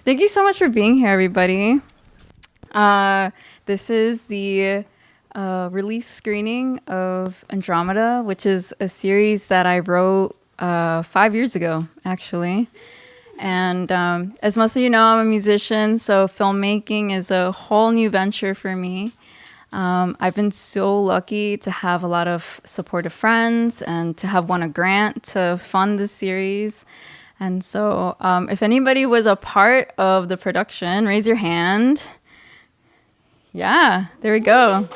Thank you so much for being here, everybody. This is the release screening of Andromeda, which is a series that I wrote 5 years ago, actually. And as most of you know, I'm a musician, so filmmaking is a whole new venture for me. I've been so lucky to have a lot of supportive friends and to have won a grant to fund this series. And so if anybody was a part of the production, raise your hand. Yeah, there we go.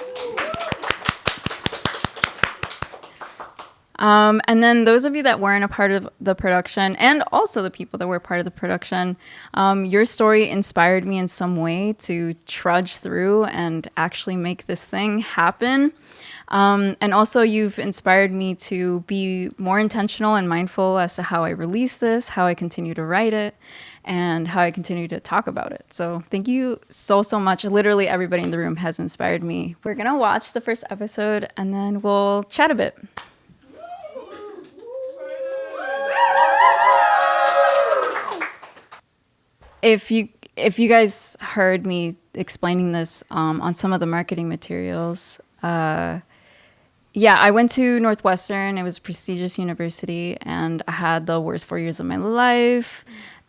And then those of you that weren't a part of the production, and also the people that were part of the production, your story inspired me in some way to trudge through and actually make this thing happen. And also you've inspired me to be more intentional and mindful as to how I release this, how I continue to write it, and how I continue to talk about it. So thank you so much. Literally everybody in the room has inspired me. We're going to watch the first episode and then we'll chat a bit. If you guys heard me explaining this on some of the marketing materials, I went to Northwestern. It was a prestigious university, and I had the worst 4 years of my life.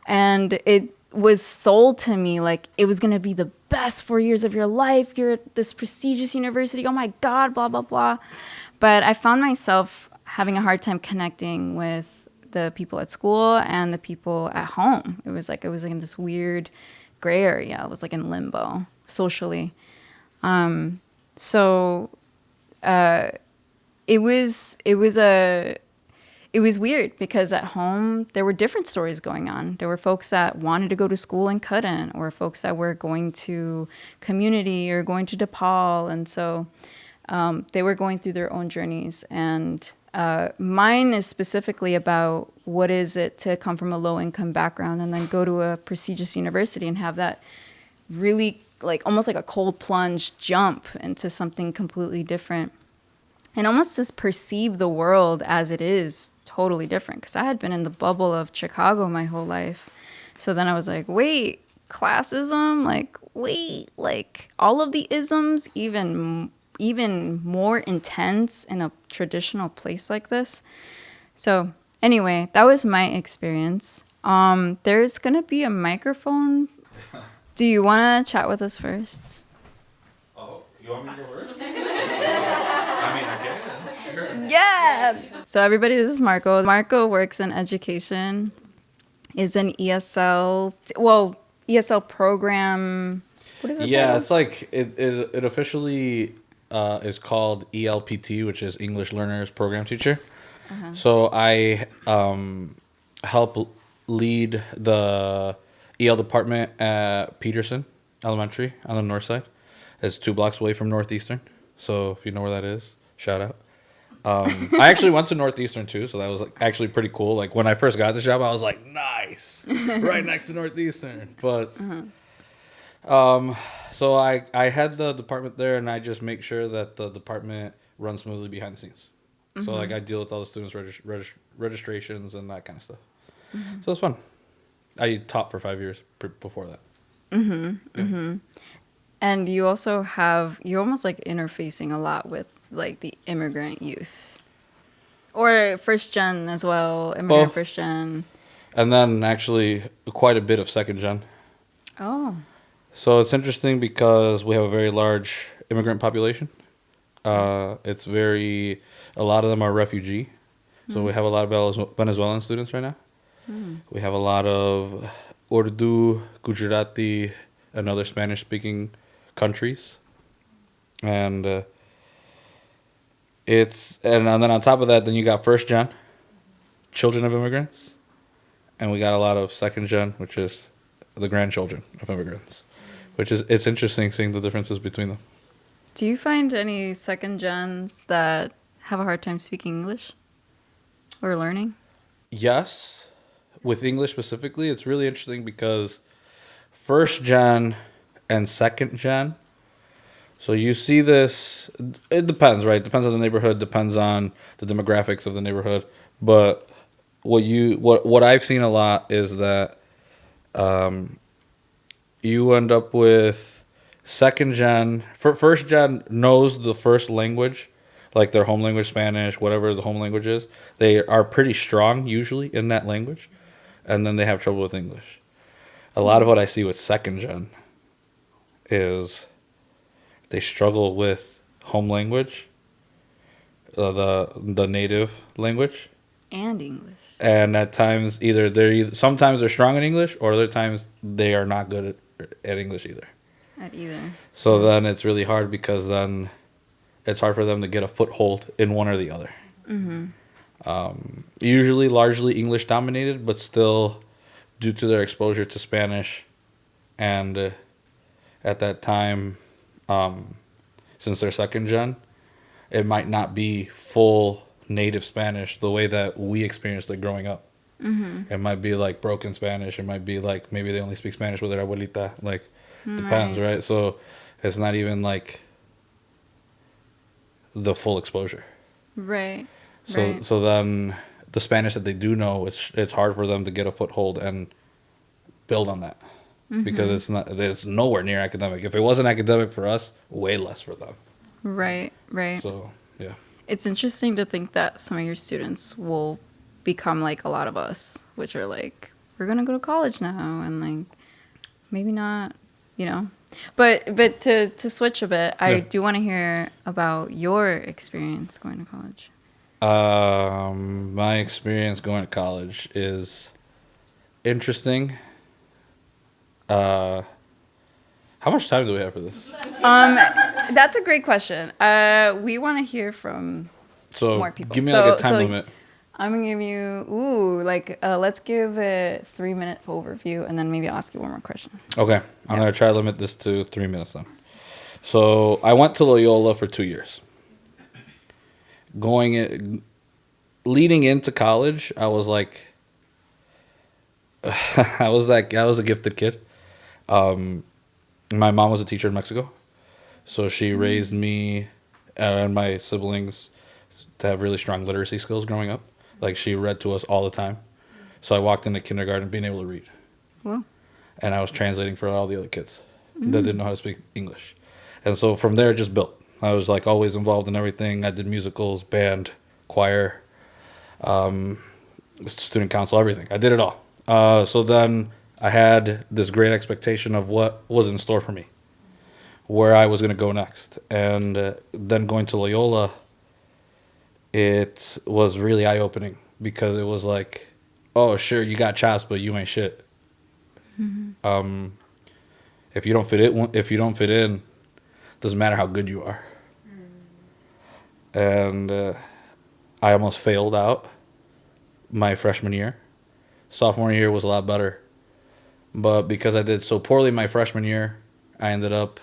And it was sold to me like it was going to be the best 4 years of your life. You're at this prestigious university. Oh my God, blah, blah, blah. But I found myself having a hard time connecting with the people at school and the people at home. It was like in this weird gray area. I was like in limbo socially. It was weird because at home there were different stories going on. There were folks that wanted to go to school and couldn't, or folks that were going to community or going to DePaul, and so they were going through their own journeys. And mine is specifically about what is it to come from a low-income background and then go to a prestigious university and have that really like almost like a cold plunge jump into something completely different, and almost just perceive the world as it is totally different. Because I had been in the bubble of Chicago my whole life. So then I was like, wait, classism? Like, wait, like all of the isms, even more intense in a traditional place like this. So anyway, that was my experience. There's going to be a microphone. Do you want to chat with us first? Oh, you want me to go first? I mean, I can, sure. Yeah. So everybody, this is Marco. Marco works in education, is an ESL program. What is it? Yeah, it's like it officially is called ELPT, which is English Learners Program Teacher. Uh-huh. So I help lead the EL department at Peterson Elementary on the north side. It's 2 blocks away from Northeastern. So if you know where that is, shout out. I actually went to Northeastern too, so that was like actually pretty cool. Like when I first got this job, I was like, nice, right next to Northeastern. But so I had the department there, and I just make sure that the department runs smoothly behind the scenes. Mm-hmm. So like I deal with all the students' registrations and that kind of stuff. Mm-hmm. So it's fun. I taught for 5 years before that. Mm-hmm. Yeah. Mm-hmm. And you also you're almost like interfacing a lot with like the immigrant youth. Or first gen as well, immigrant Both. First gen. And then actually quite a bit of second gen. Oh. So it's interesting because we have a very large immigrant population. It's a lot of them are refugee. So we have a lot of Venezuelan students right now. We have a lot of Urdu, Gujarati, and other Spanish-speaking countries. And then on top of that, then you got first gen, children of immigrants. And we got a lot of second gen, which is the grandchildren of immigrants. It's interesting seeing the differences between them. Do you find any second gens that have a hard time speaking English or learning? Yes. With English specifically, it's really interesting because first gen and second gen. So you see this, it depends, right? Depends on the neighborhood, depends on the demographics of the neighborhood. But what I've seen a lot is that you end up with second gen. First gen knows the first language, like their home language, Spanish, whatever the home language is. They are pretty strong usually in that language, and then they have trouble with English. A lot of what I see with second gen is they struggle with home language, the native language, And English. and at times sometimes they're strong in English, or other times they are not good at English either. At either. So then it's really hard because then it's hard for them to get a foothold in one or the other. Usually largely English dominated, but still due to their exposure to Spanish and at that time, since they're second gen, it might not be full native Spanish the way that we experienced it growing up. It might be like broken Spanish. It might be like maybe they only speak Spanish with their abuelita. Like, depends, right? So it's not even like the full exposure. Right. So then the Spanish that they do know, it's hard for them to get a foothold and build on that because it's nowhere near academic. If it wasn't academic for us, way less for them. Right. So yeah, It's interesting to think that some of your students will become like a lot of us, which are like, we're gonna go to college now, and like maybe not, you know. But to switch a bit, I do want to hear about your experience going to college. My experience going to college is interesting. How much time do we have for this? That's a great question. We want to hear from more people. Give me like a time limit. I'm gonna give you let's give a 3-minute overview, and then maybe I'll ask you one more question. Okay, I'm gonna try to limit this to 3 minutes then. So I went to Loyola for 2 years. Leading into college, I was like, I was a gifted kid. My mom was a teacher in Mexico, so she raised me and my siblings to have really strong literacy skills growing up. Like, she read to us all the time. So I walked into kindergarten being able to read. Well, And I was translating for all the other kids that didn't know how to speak English. And so from there, it just built. I was like always involved in everything. I did musicals, band, choir, student council, everything. I did it all. So then I had this great expectation of what was in store for me, where I was going to go next. And then going to Loyola, it was really eye-opening because it was like, oh, sure, you got chops, but you ain't shit. If you don't fit in, doesn't matter how good you are. And I almost failed out my freshman year. Sophomore year was a lot better. But because I did so poorly my freshman year, I ended up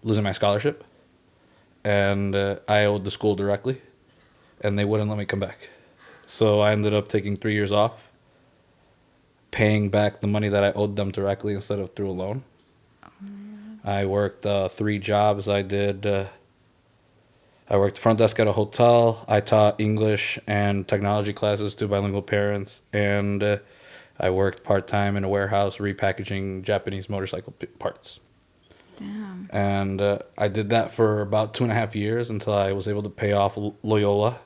losing my scholarship. And I owed the school directly. And they wouldn't let me come back. So I ended up taking 3 years off, paying back the money that I owed them directly instead of through a loan. I worked 3 jobs. I worked front desk at a hotel. I taught English and technology classes to bilingual parents. And I worked part-time in a warehouse repackaging Japanese motorcycle parts. damn. And I did that for about 2.5 years until I was able to pay off Loyola.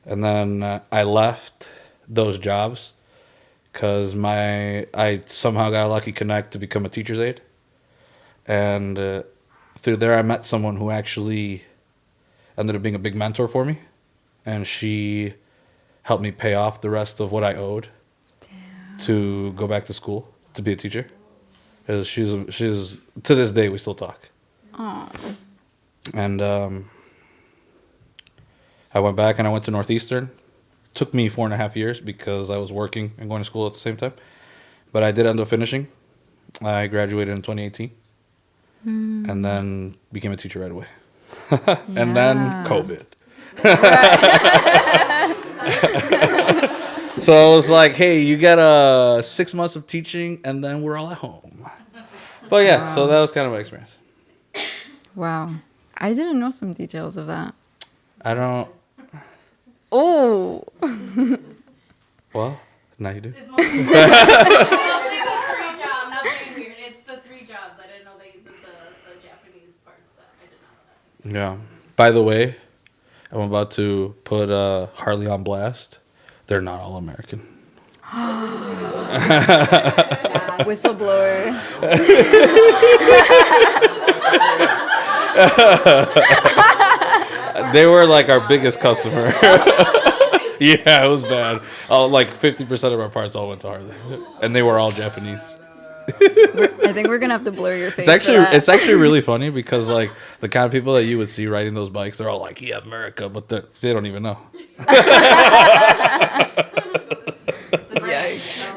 And then I left those jobs because I somehow got a lucky connect to become a teacher's aide. And through there, I met someone who actually ended up being a big mentor for me. And she helped me pay off the rest of what I owed to go back to school to be a teacher. Because she's to this day, we still talk. Aww. And I went back and I went to Northeastern. Took me 4.5 years because I was working and going to school at the same time. But I did end up finishing. I graduated in 2018. And then became a teacher right away. And then COVID. So I was like, hey, you got 6 months of teaching and then we're all at home. But yeah, so that was kind of my experience. Wow. I didn't know some details of that. I don't... Oh. Well, now you do. It's mostly the 3 job. I'm not being weird. It's the 3 Yeah. By the way, I'm about to put Harley on blast. They're not all American. Whistleblower. They were like our biggest customer. Yeah, it was bad. Like 50% of our parts all went to Harley, and they were all Japanese. I think we're gonna have to blur your face. It's actually really funny because like the kind of people that you would see riding those bikes, they're all like, "Yeah, America," but they don't even know. Yikes.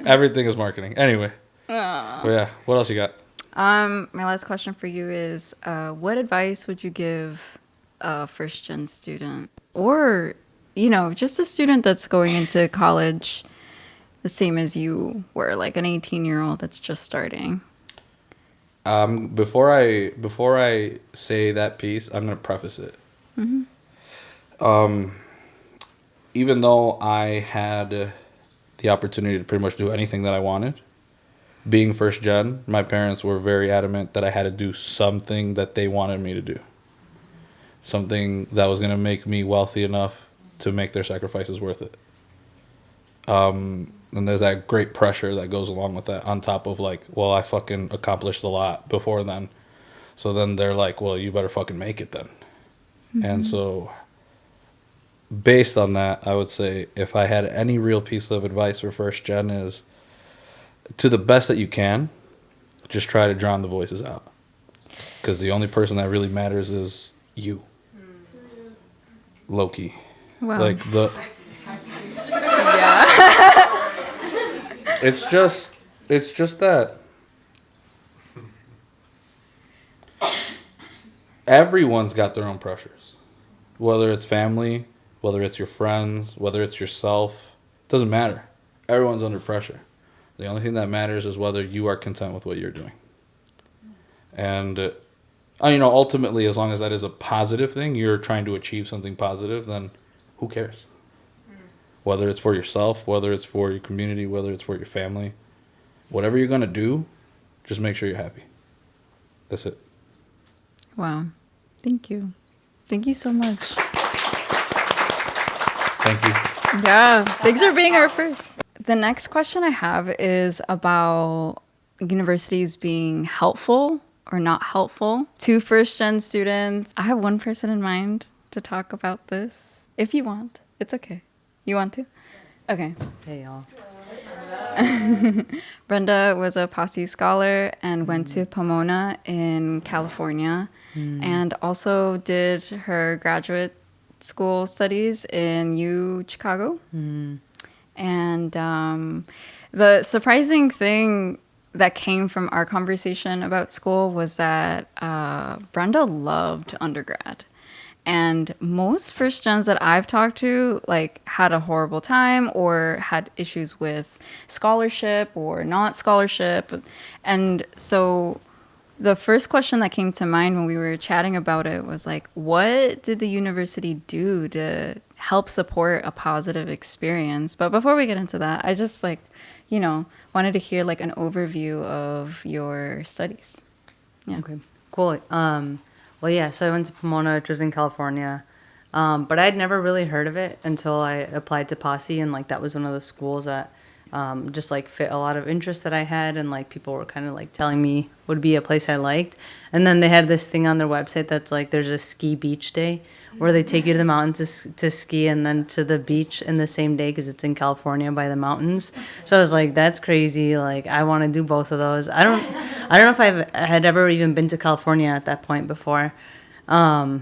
Everything is marketing. Anyway. Well, yeah. What else you got? My last question for you is, what advice would you give a first-gen student, or just a student that's going into college, the same as you were, like an 18-year-old that's just starting? Before I say that piece, I'm gonna preface it. Even though I had the opportunity to pretty much do anything that I wanted, being first gen, my parents were very adamant that I had to do something that they wanted me to do. Something that was gonna make me wealthy enough to make their sacrifices worth it. And there's that great pressure that goes along with that, on top of like, well, I fucking accomplished a lot before then. So then they're like, well, you better fucking make it then. And so based on that, I would say if I had any real piece of advice for first gen is, to the best that you can, just try to drown the voices out. Because the only person that really matters is you. Low-key. Wow. Like the... Yeah. It's just that everyone's got their own pressures. Whether it's family, whether it's your friends, whether it's yourself, doesn't matter. Everyone's under pressure. The only thing that matters is whether you are content with what you're doing. And, ultimately, as long as that is a positive thing, you're trying to achieve something positive, then who cares? Whether it's for yourself, whether it's for your community, whether it's for your family. Whatever you're going to do, just make sure you're happy. That's it. Wow. Thank you. Thank you so much. Thank you. Yeah. Thanks for being our first. The next question I have is about universities being helpful or not helpful to first-gen students. I have one person in mind to talk about this. If you want, it's okay. You want to? Okay. Hey, y'all. Brenda was a Posse scholar and went to Pomona in California and also did her graduate school studies in Chicago. And the surprising thing that came from our conversation about school was that Brenda loved undergrad. And most first gens that I've talked to had a horrible time or had issues with scholarship or not scholarship. And so the first question that came to mind when we were chatting about it was what did the university do to help support a positive experience? But before we get into that, I just wanted to hear an overview of your studies. Yeah. Okay, cool. Well, yeah, so I went to Pomona, which was in California, but I'd never really heard of it until I applied to Posse, and that was one of the schools that just fit a lot of interest that I had, and people were kind of telling me would be a place I liked. And then they had this thing on their website that's there's a ski beach day where they take you to the mountains to ski and then to the beach in the same day because it's in California by the mountains. So I was that's crazy. I want to do both of those. I don't know if I had ever even been to California at that point before. And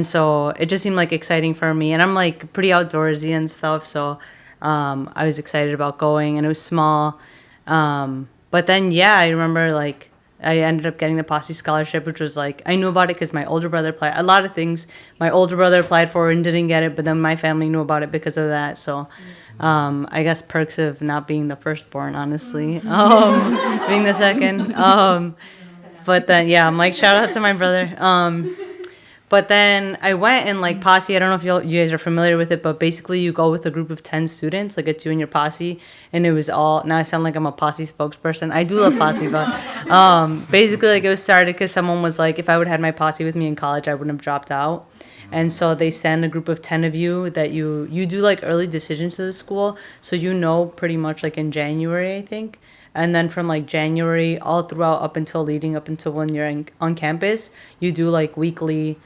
so it just seemed exciting for me, and I'm pretty outdoorsy and stuff. So I was excited about going, and it was small. But then, yeah, I remember I ended up getting the Posse scholarship, which was I knew about it because my older brother applied. A lot of things my older brother applied for and didn't get it, but then my family knew about it because of that. So I guess perks of not being the firstborn, honestly, being the second. But then, yeah, I'm shout out to my brother. But then I went and like posse. I don't know if you guys are familiar with it, but basically you go with a group of 10 students, like it's you and your posse, and it was all. Now I sound like I'm a posse spokesperson. I do love posse, but basically like it was started because someone was like, if I would have had my posse with me in college, I wouldn't have dropped out. And so they send a group of 10 of you that you do like early decisions to the school, so you know pretty much like in January, I think. And then from like January all throughout leading up until when you're on campus, you do like weekly.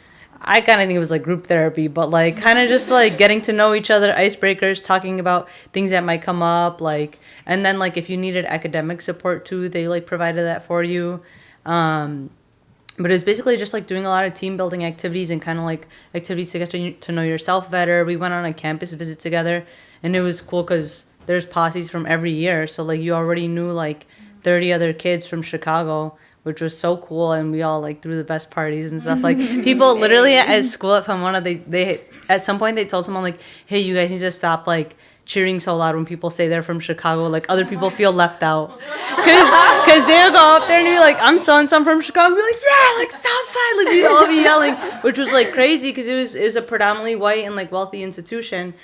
I kind of think it was like group therapy, but like kind of just like getting to know each other, icebreakers, talking about things that might come up, like, and then like if you needed academic support too, they like provided that for you. But it was basically just like doing a lot of team building activities and kind of like activities to get to know yourself better. We went on a campus visit together, and it was cool because there's posses from every year, so like you already knew like 30 other kids from Chicago, which was so cool, and we all like threw the best parties and stuff. Like people literally at school at Pomona, they at some point they told someone like, hey, you guys need to stop like cheering so loud when people say they're from Chicago, like other people feel left out, because they'll go up there and be like, I'm so and so from Chicago, and be like, yeah, like Southside, like we all be yelling, which was like crazy because it was a predominantly white and like wealthy institution.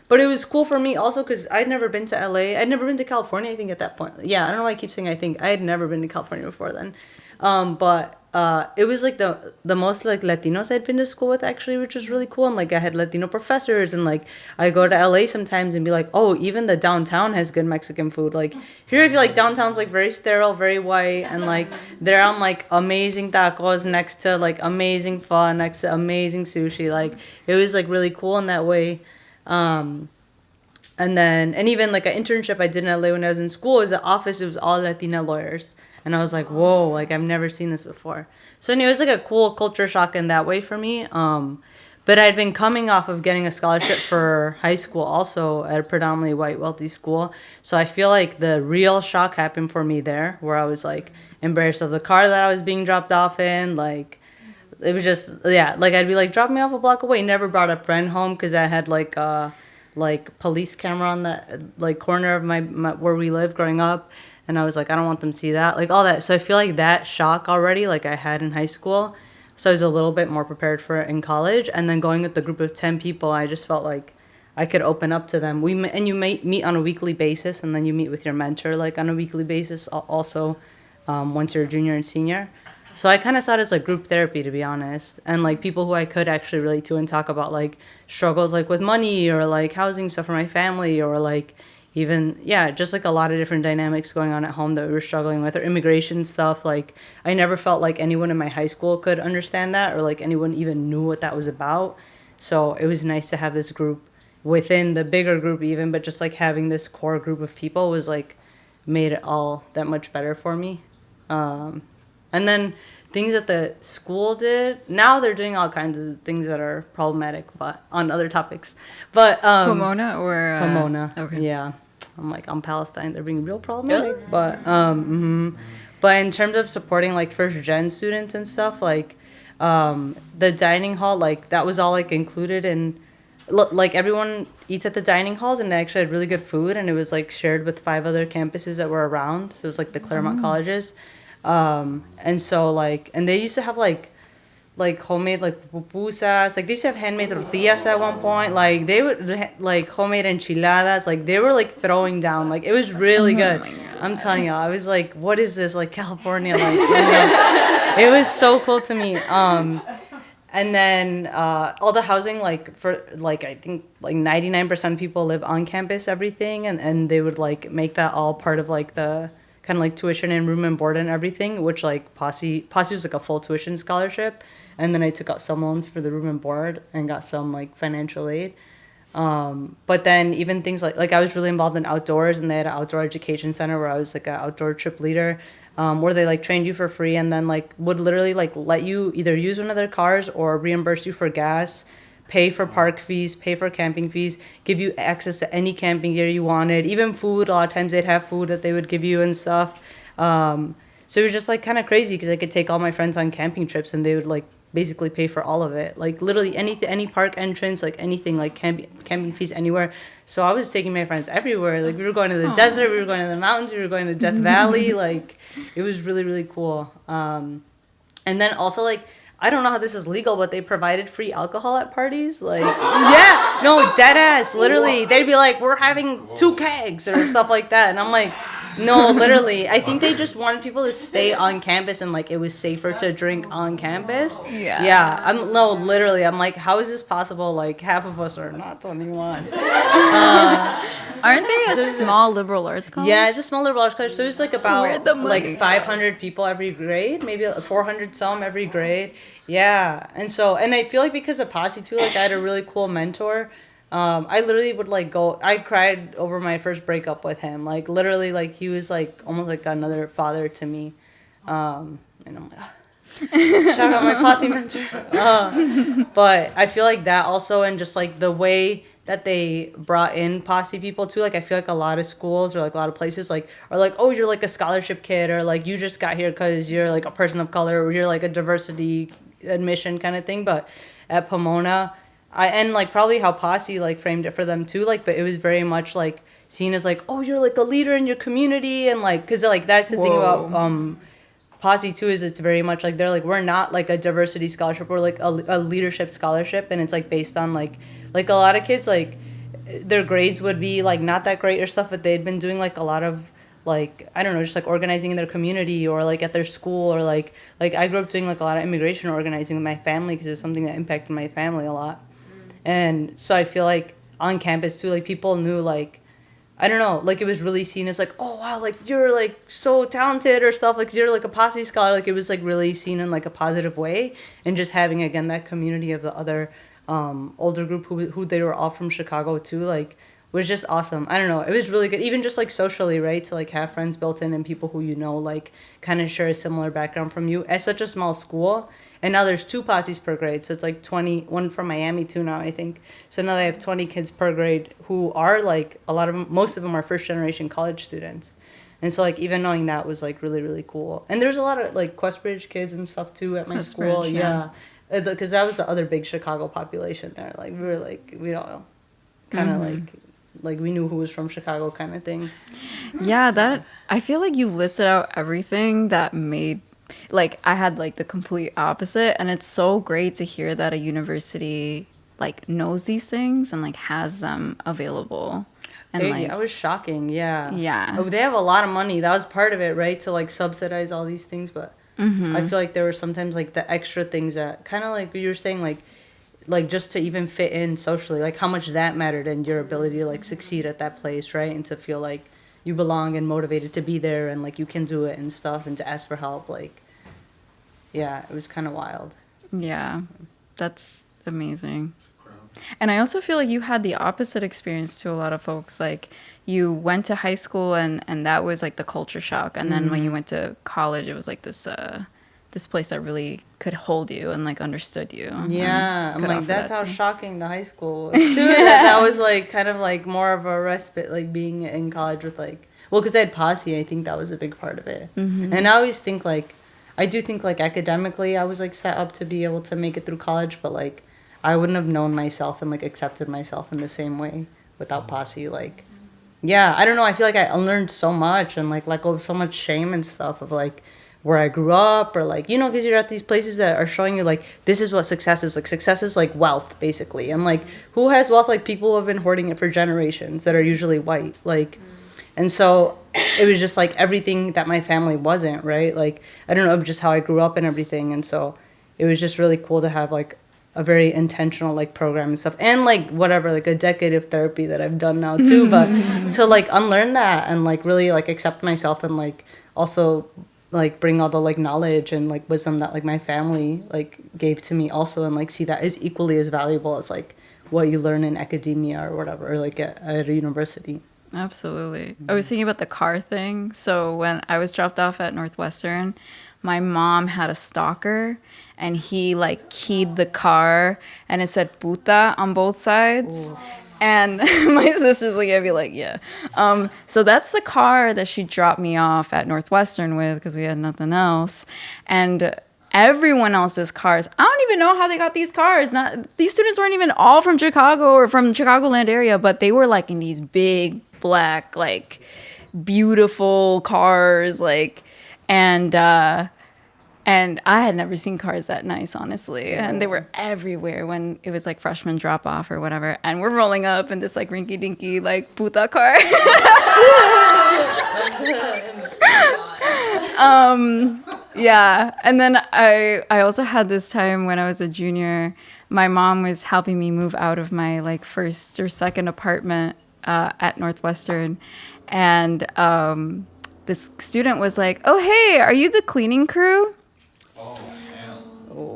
But it was cool for me also because I'd never been to LA. I'd never been to California, I think, at that point. Yeah, I don't know why I keep saying I think. I had never been to California before then. But it was like the most like Latinos I'd been to school with, actually, which was really cool. And like I had Latino professors, and like I go to LA sometimes and be like, oh, even the downtown has good Mexican food. Like here I feel like downtown's like very sterile, very white, and like they're on like amazing tacos next to like amazing pho, next to amazing sushi. Like it was like really cool in that way. And even like an internship I did in LA when I was in school was the office. It was all Latina lawyers. And I was like, whoa, like I've never seen this before. So anyway, it was like a cool culture shock in that way for me. But I'd been coming off of getting a scholarship for high school also at a predominantly white, wealthy school. So I feel like the real shock happened for me there, where I was like embarrassed of the car that I was being dropped off in. Like it was just, yeah, like I'd be like, drop me off a block away. Never brought a friend home because I had like police camera on the like corner of my where we lived growing up. And I was like, I don't want them to see that, like all that. So I feel like that shock already, like I had in high school. So I was a little bit more prepared for it in college. And then going with the group of 10 people, I just felt like I could open up to them. And you may meet on a weekly basis, and then you meet with your mentor like on a weekly basis also once you're a junior and senior. So I kind of saw it as like group therapy, to be honest. And like people who I could actually relate to and talk about like struggles like with money or like housing stuff for my family, or like even, yeah, just like a lot of different dynamics going on at home that we were struggling with, or immigration stuff. Like I never felt like anyone in my high school could understand that, or like anyone even knew what that was about. So it was nice to have this group within the bigger group even, but just like having this core group of people was like made it all that much better for me. And then things that the school did, now they're doing all kinds of things that are problematic, but on other topics. But Pomona or Pomona, okay, yeah. I'm like, on Palestine, they're being real problematic. But but in terms of supporting like first gen students and stuff, like the dining hall, like that was all like included in, like everyone eats at the dining halls, and they actually had really good food, and it was like shared with 5 other campuses that were around. So it was like the Claremont colleges. And so like, and they used to have like homemade like pupusas, like they used to have handmade tortillas at one point, like they would like homemade enchiladas, like they were like throwing down, like it was really good. I'm telling y'all, I was like, what is this, like California, like, you know? It was so cool to me. And then all the housing, like for like I think like 99% of people live on campus, everything, and they would like make that all part of like the kind of like tuition and room and board and everything, which like Posse was like a full tuition scholarship. And then I took out some loans for the room and board and got some like financial aid. But then even things like I was really involved in outdoors, and they had an outdoor education center where I was like an outdoor trip leader, where they like trained you for free, and then like would literally like let you either use one of their cars or reimburse you for gas, pay for park fees, pay for camping fees, give you access to any camping gear you wanted, even food. A lot of times they'd have food that they would give you and stuff. So it was just like kind of crazy because I could take all my friends on camping trips, and they would like basically pay for all of it, like literally any park entrance, like anything, like camping fees anywhere. So I was taking my friends everywhere. Like we were going to the desert, we were going to the mountains, we were going to Death Valley. Like it was really, really cool. And then also like I don't know how this is legal, but they provided free alcohol at parties. Like, yeah, no, dead ass. Literally, they'd be like, we're having 2 kegs or stuff like that. And I'm like, no, literally. I think they just wanted people to stay on campus and like it was safer to drink on campus. Yeah. Yeah. Literally. I'm like, how is this possible? Like, half of us are not 21. Aren't they a small liberal arts college? Yeah, it's a small liberal arts college. So there's like Where'd the about money like 500 people every grade, maybe 400 some every grade. Yeah, and I feel like because of Posse too, like I had a really cool mentor. I literally would like go. I cried over my first breakup with him. Like literally, like he was like almost like another father to me. And I'm like, shout out my Posse mentor. But I feel like that also, and just like the way that they brought in Posse people too. Like I feel like a lot of schools or like a lot of places like are like, oh, you're like a scholarship kid, or like you just got here because you're like a person of color, or you're like a diversity admission kind of thing. But at Pomona, and like probably how Posse like framed it for them too, like, but it was very much like seen as like, oh, you're like a leader in your community, and like because like that's the thing about Posse too, is it's very much like they're like, we're not like a diversity scholarship, we're like a leadership scholarship, and it's like based on like a lot of kids like their grades would be like not that great or stuff, but they'd been doing like a lot of like, I don't know, just like organizing in their community or like at their school, or like I grew up doing like a lot of immigration organizing with my family because it was something that impacted my family a lot. And so I feel like on campus too, like people knew like, I don't know, like it was really seen as like, oh wow, like you're like so talented or stuff, like you're like a Posse scholar. Like it was like really seen in like a positive way, and just having again that community of the other older group who they were all from Chicago too, like was just awesome. I don't know, it was really good, even just like socially, right, to like have friends built in and people who you know like kind of share a similar background from you at such a small school. And now there's 2 posses per grade, so it's like 20, one from Miami too now, I think. So now they have 20 kids per grade who are like, a lot of them, most of them are first generation college students. And so like even knowing that was like really, really cool. And there's a lot of like Questbridge kids and stuff too at my school. Yeah. Because that was the other big Chicago population there. Like we were like, we all kind of like we knew who was from Chicago kind of thing. Yeah, that, I feel like you listed out everything that made, like I had like the complete opposite, and it's so great to hear that a university like knows these things and like has them available. And like, that was shocking. Yeah. Oh, they have a lot of money. That was part of it, right? To like subsidize all these things, but I feel like there were sometimes like the extra things that kind of like you were saying, like just to even fit in socially, like how much that mattered and your ability to like succeed at that place, right? And to feel like you belong and motivated to be there and like you can do it and stuff, and to ask for help, like, yeah, it was kind of wild. Yeah, that's amazing. And I also feel like you had the opposite experience to a lot of folks. Like you went to high school and that was like the culture shock. And then when you went to college, it was like this place that really could hold you and like understood you. Yeah, I'm like, that's how shocking the high school was too. that was like kind of like more of a respite, like being in college with like, well, because I had Posse, I think that was a big part of it. And I always think like, I do think like academically I was like set up to be able to make it through college, but like I wouldn't have known myself and like accepted myself in the same way without Posse. Like, yeah, I don't know, I feel like I learned so much and like let go of so much shame and stuff of like where I grew up, or like, you know, because you're at these places that are showing you like this is what success is. Like success is like wealth basically, and like who has wealth? Like people who have been hoarding it for generations that are usually white, like. And so it was just like everything that my family wasn't, right? Like, I don't know, just how I grew up and everything. And so it was just really cool to have like a very intentional like program and stuff, and like whatever, like a decade of therapy that I've done now too, but to like unlearn that and like really like accept myself, and like also like bring all the like knowledge and like wisdom that like my family like gave to me also, and like see that is equally as valuable as like what you learn in academia or whatever, or like at a university. Absolutely. I was thinking about the car thing. So when I was dropped off at Northwestern, my mom had a stalker, and he like keyed the car and it said puta on both sides. Ooh. And my sister's looking at me like, yeah. So that's the car that she dropped me off at Northwestern with, because we had nothing else. And everyone else's cars, I don't even know how they got these cars. These students weren't even all from Chicago or from the Chicagoland area, but they were like in these big black, like beautiful cars, like, and And I had never seen cars that nice, honestly. And they were everywhere when it was like freshman drop off or whatever. And we're rolling up in this like rinky dinky like puta car. Yeah. And then I also had this time when I was a junior, my mom was helping me move out of my like first or second apartment at Northwestern. And this student was like, "Oh, hey, are you the cleaning crew?"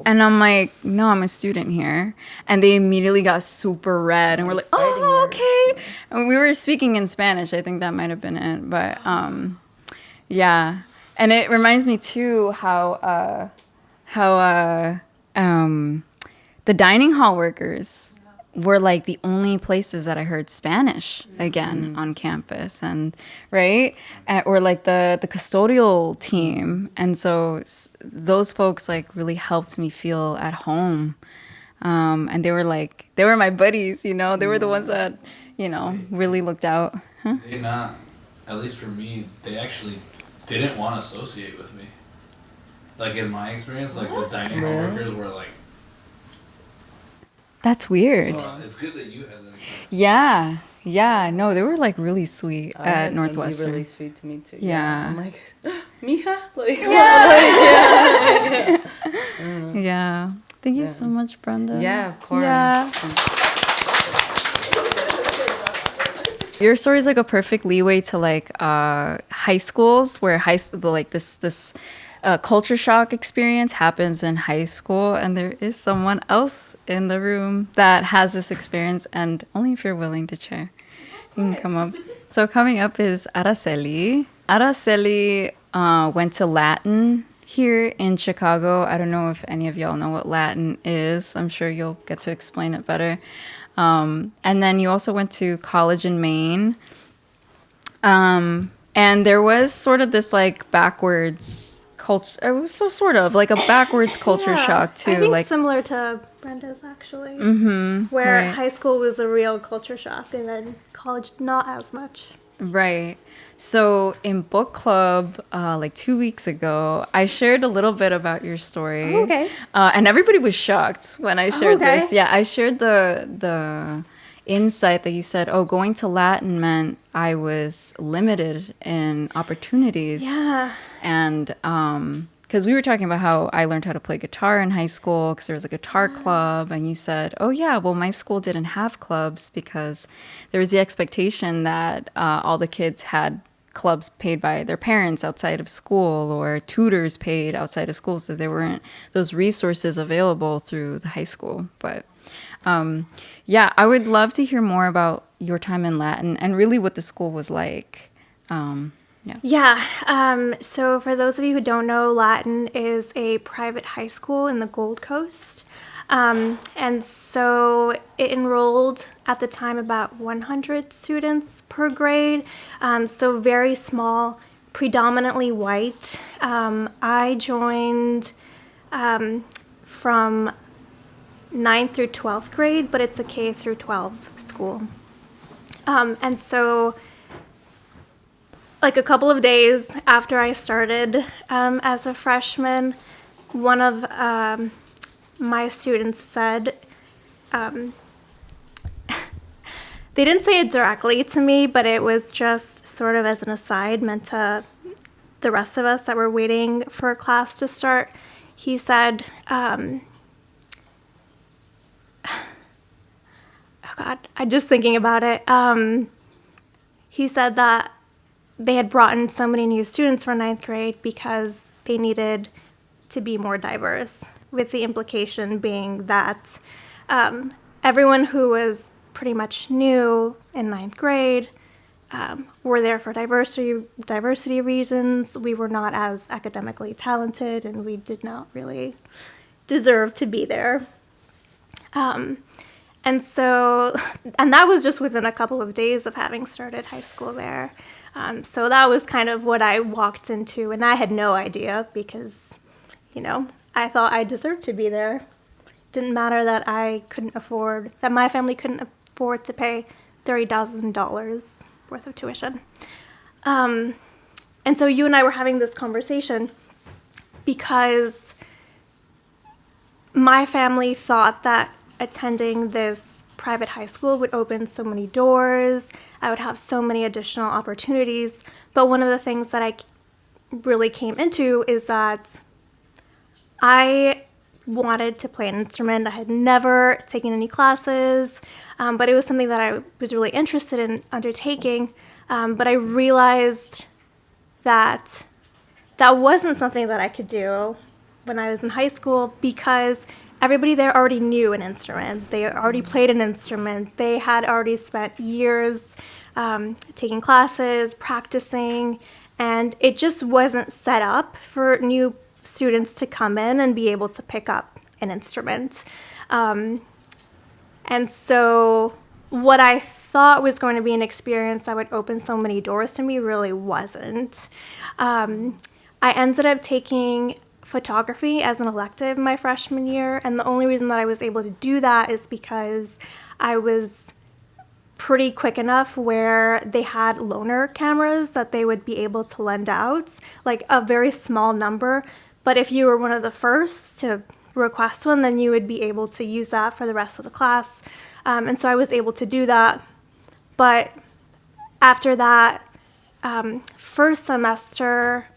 And I'm like, "No, I'm a student here." And they immediately got super red and we're like, "Oh, okay." And we were speaking in Spanish. I think that might have been it. But yeah. And it reminds me too how the dining hall workers were like the only places that I heard Spanish again on campus, and right, or like the custodial team, and so those folks like really helped me feel at home, and they were my buddies, you know, they were the ones that, you know, really looked out. Huh? They not, at least for me, they actually didn't want to associate with me. Like in my experience, like the dining hall workers were like. That's weird. So, it's good that you had them. Yeah. No, they were like really sweet at Northwestern. Really sweet to me too. Yeah. I'm like, mija, like Yeah. Thank you so much, Brenda. Yeah, of course. Yeah. Your story is like a perfect leeway to like high schools where this culture shock experience happens in high school, and there is someone else in the room that has this experience, and only if you're willing to share, you can come up. So coming up is Araceli. Araceli went to Latin here in Chicago. I don't know if any of y'all know what Latin is. I'm sure you'll get to explain it better. And then you also went to college in Maine. And there was sort of this like backwards culture, so sort of like a backwards culture shock too. I think like similar to Brenda's actually, where right. high school was a real culture shock, and then college not as much. Right. So in book club, like 2 weeks ago, I shared a little bit about your story. Oh, okay. And everybody was shocked when I shared okay. this. Yeah, I shared the insight that you said, oh, going to Latin meant I was limited in opportunities. Yeah. And because we were talking about how I learned how to play guitar in high school because there was a guitar club, and you said, oh yeah, well my school didn't have clubs because there was the expectation that all the kids had clubs paid by their parents outside of school or tutors paid outside of school, so there weren't those resources available through the high school. But yeah, I would love to hear more about your time in Latin and really what the school was like. So for those of you who don't know, Latin is a private high school in the Gold Coast. And so it enrolled at the time about 100 students per grade. So very small, predominantly white. I joined from 9th through 12th grade, but it's a K through 12 school. And so like a couple of days after I started as a freshman, one of my students said, they didn't say it directly to me, but it was just sort of as an aside meant to the rest of us that were waiting for class to start. He said, oh God, I'm just thinking about it. He said that they had brought in so many new students for 9th grade because they needed to be more diverse, with the implication being that everyone who was pretty much new in 9th grade were there for diversity reasons. We were not as academically talented, and we did not really deserve to be there. And that was just within a couple of days of having started high school there. So that was kind of what I walked into, and I had no idea because, you know, I thought I deserved to be there. Didn't matter that my family couldn't afford to pay $30,000 worth of tuition. And so you and I were having this conversation, because my family thought that attending this private high school would open so many doors. I would have so many additional opportunities. But one of the things that I really came into is that I wanted to play an instrument. I had never taken any classes, but it was something that I was really interested in undertaking. But I realized that that wasn't something that I could do when I was in high school because everybody there already knew an instrument. They already played an instrument. They had already spent years taking classes, practicing, and it just wasn't set up for new students to come in and be able to pick up an instrument. And so what I thought was going to be an experience that would open so many doors to me really wasn't. I ended up taking photography as an elective my freshman year, and the only reason that I was able to do that is because I was pretty quick enough where they had loaner cameras that they would be able to lend out, like a very small number. But if you were one of the first to request one, then you would be able to use that for the rest of the class. And so I was able to do that. But after that first semester,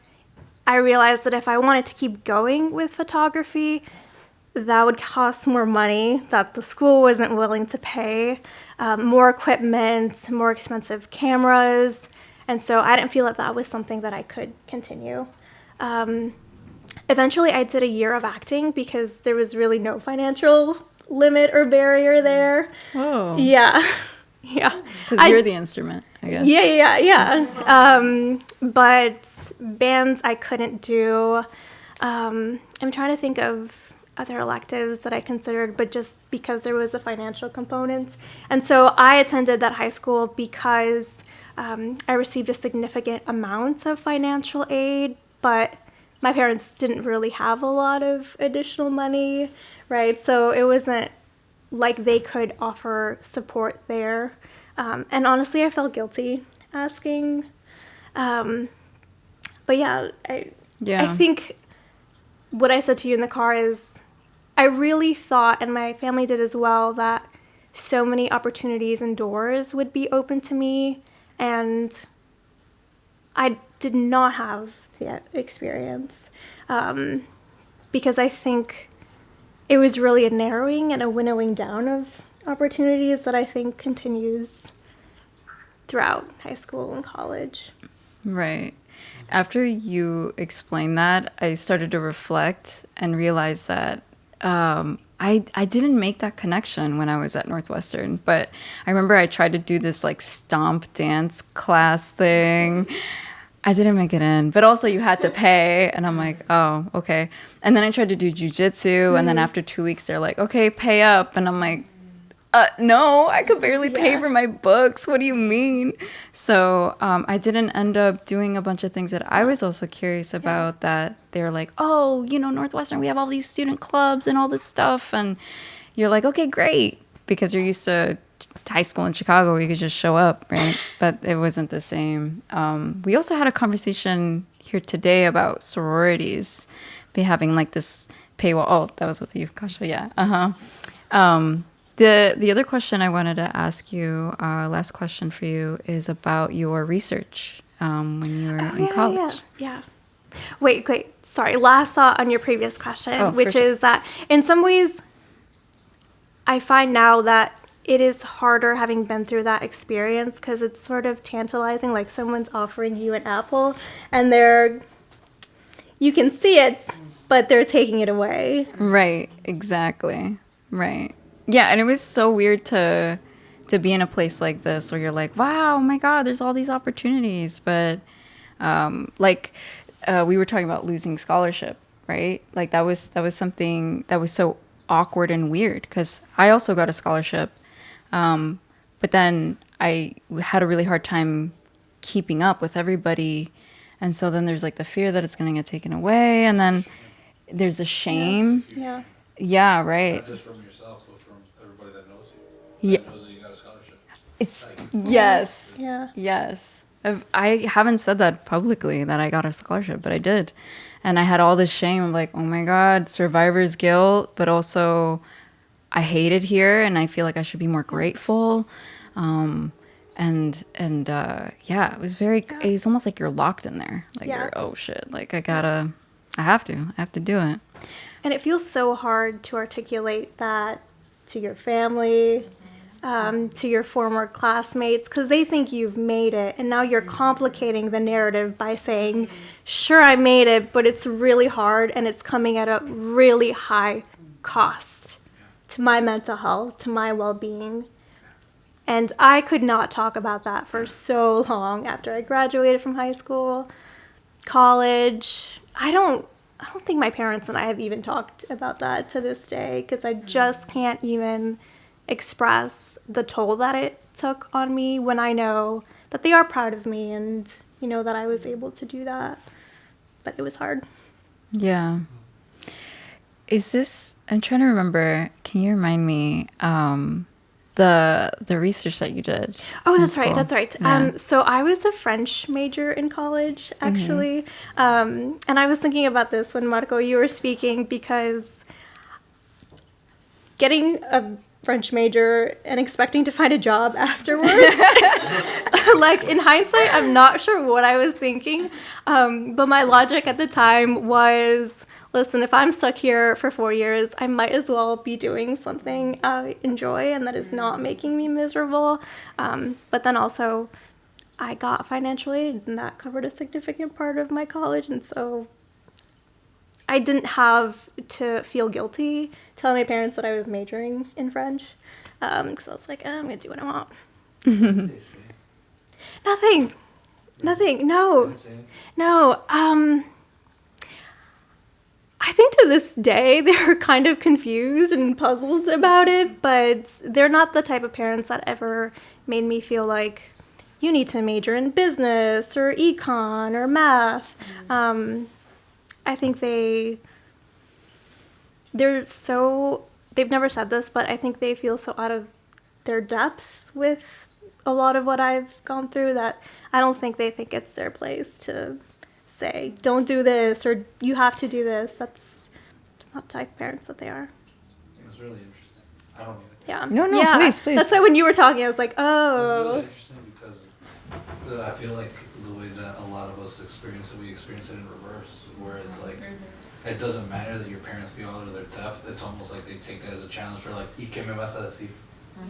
I realized that if I wanted to keep going with photography, that would cost more money, that the school wasn't willing to pay, more equipment, more expensive cameras. And so I didn't feel that that was something that I could continue. Eventually, I did a year of acting because there was really no financial limit or barrier there. Oh. Yeah. Yeah. Because you're the instrument, I guess. Yeah. But bands I couldn't do. I'm trying to think of other electives that I considered, but just because there was a financial component. And so I attended that high school because I received a significant amount of financial aid, but my parents didn't really have a lot of additional money, right? So it wasn't like they could offer support there. And honestly, I felt guilty asking. But yeah, I think what I said to you in the car is I really thought, and my family did as well, that so many opportunities and doors would be open to me. And I did not have that experience because I think it was really a narrowing and a winnowing down of opportunities that I think continues throughout high school and college. Right. After you explained that, I started to reflect and realize that I didn't make that connection when I was at Northwestern, but I remember I tried to do this like stomp dance class thing. I didn't make it in, but also you had to pay, and I'm like, oh, okay. And then I tried to do jujitsu, and then after 2 weeks, they're like, okay, pay up, and I'm like, no, I could barely pay for my books. What do you mean? So I didn't end up doing a bunch of things that I was also curious about, that they were like, oh, Northwestern, we have all these student clubs and all this stuff, and you're like, okay, great, because you're used to high school in Chicago where you could just show up, right? But it wasn't the same. We also had a conversation here today about sororities, be having like this paywall. Oh, that was with you, Kasha. Yeah. The other question I wanted to ask you, last question for you, is about your research when you were in college. Yeah. Wait. Sorry. Last thought on your previous question, which is that in some ways, I find now that it is harder having been through that experience because it's sort of tantalizing, like someone's offering you an apple and you can see it, but they're taking it away. Right, exactly. Right. Yeah, and it was so weird to be in a place like this where you're like, wow, oh my God, there's all these opportunities. But we were talking about losing scholarship, right? Like that was something that was so awkward and weird because I also got a scholarship. But then I had a really hard time keeping up with everybody. And so then there's like the fear that it's going to get taken away. And then there's a shame. Yeah. Yeah, right. Not just from yourself, but from everybody that knows you. Yeah. That knows that you got a scholarship. It's, yes. Yeah. Yes. I haven't said that publicly that I got a scholarship, but I did. And I had all this shame of like, oh my God, survivor's guilt, but also I hate it here and I feel like I should be more grateful. Yeah, it was almost like you're locked in there. Like Yeah. you're, oh shit, like I have to do it. And it feels so hard to articulate that to your family, to your former classmates, because they think you've made it. And now you're complicating the narrative by saying, sure, I made it, but it's really hard and it's coming at a really high cost to my mental health, to my well-being. And I could not talk about that for so long after I graduated from high school, college. I don't think my parents and I have even talked about that to this day, because I just can't even express the toll that it took on me when I know that they are proud of me and, you know, that I was able to do that. But it was hard. Yeah. I'm trying to remember, can you remind me, the research that you did? Oh, in that's right. school? That's right. Yeah. So I was a French major in college, actually. And I was thinking about this when, Marco, you were speaking, because getting a French major and expecting to find a job afterwards, like in hindsight, I'm not sure what I was thinking. But my logic at the time was, listen, if I'm stuck here for 4 years, I might as well be doing something I enjoy and that is not making me miserable. But then also, I got financial aid, and that covered a significant part of my college. And so I didn't have to feel guilty telling my parents that I was majoring in French, because I was like, I'm going to do what I want. Nothing. No. I think to this day they're kind of confused and puzzled about it, but they're not the type of parents that ever made me feel like you need to major in business or econ or math. I think they've never said this, but I think they feel so out of their depth with a lot of what I've gone through that I don't think they think it's their place to say, don't do this, or you have to do this. It's not the type of parents that they are. It's really interesting. I don't even. Yeah. No, Yeah. please. That's why when you were talking, I was like, It's really oh. interesting because I feel like the way that a lot of us experience it, we experience it in reverse, where it's like, it doesn't matter that your parents feel out of their depth. It's almost like they take that as a challenge for like, ¿y qué me vas a decir? You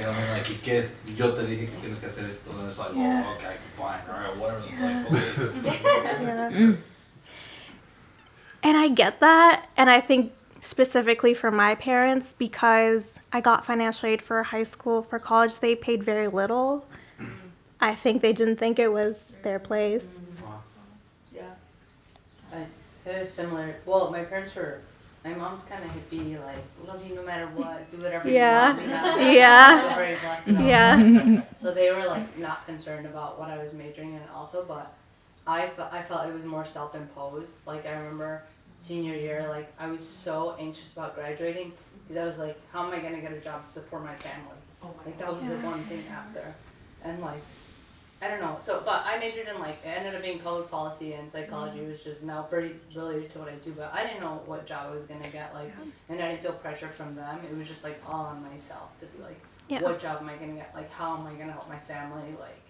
know what I mean? Like, ¿y qué? Yo te dije que tienes que hacer esto. And it's like, Yeah. oh, okay, fine, all right, whatever. Like, okay. Yeah. And I get that, and I think specifically for my parents, because I got financial aid for high school, for college, they paid very little. I think they didn't think it was their place. Yeah. It was similar. Well, my mom's kind of hippie, like, love you no matter what, do whatever Yeah. you want. Yeah. So very blessed about Yeah. that. So they were, like, not concerned about what I was majoring in also, but I felt it was more self-imposed. Like, I remember senior year, like, I was so anxious about graduating because I was like, how am I going to get a job to support my family? Like, that was the one thing after. And, like, I don't know. So, but I majored in, like, it ended up being public policy and psychology, was just now pretty related to what I do. But I didn't know what job I was going to get, like, and I didn't feel pressure from them. It was just, like, all on myself to be like, what job am I going to get? Like, how am I going to help my family? Like,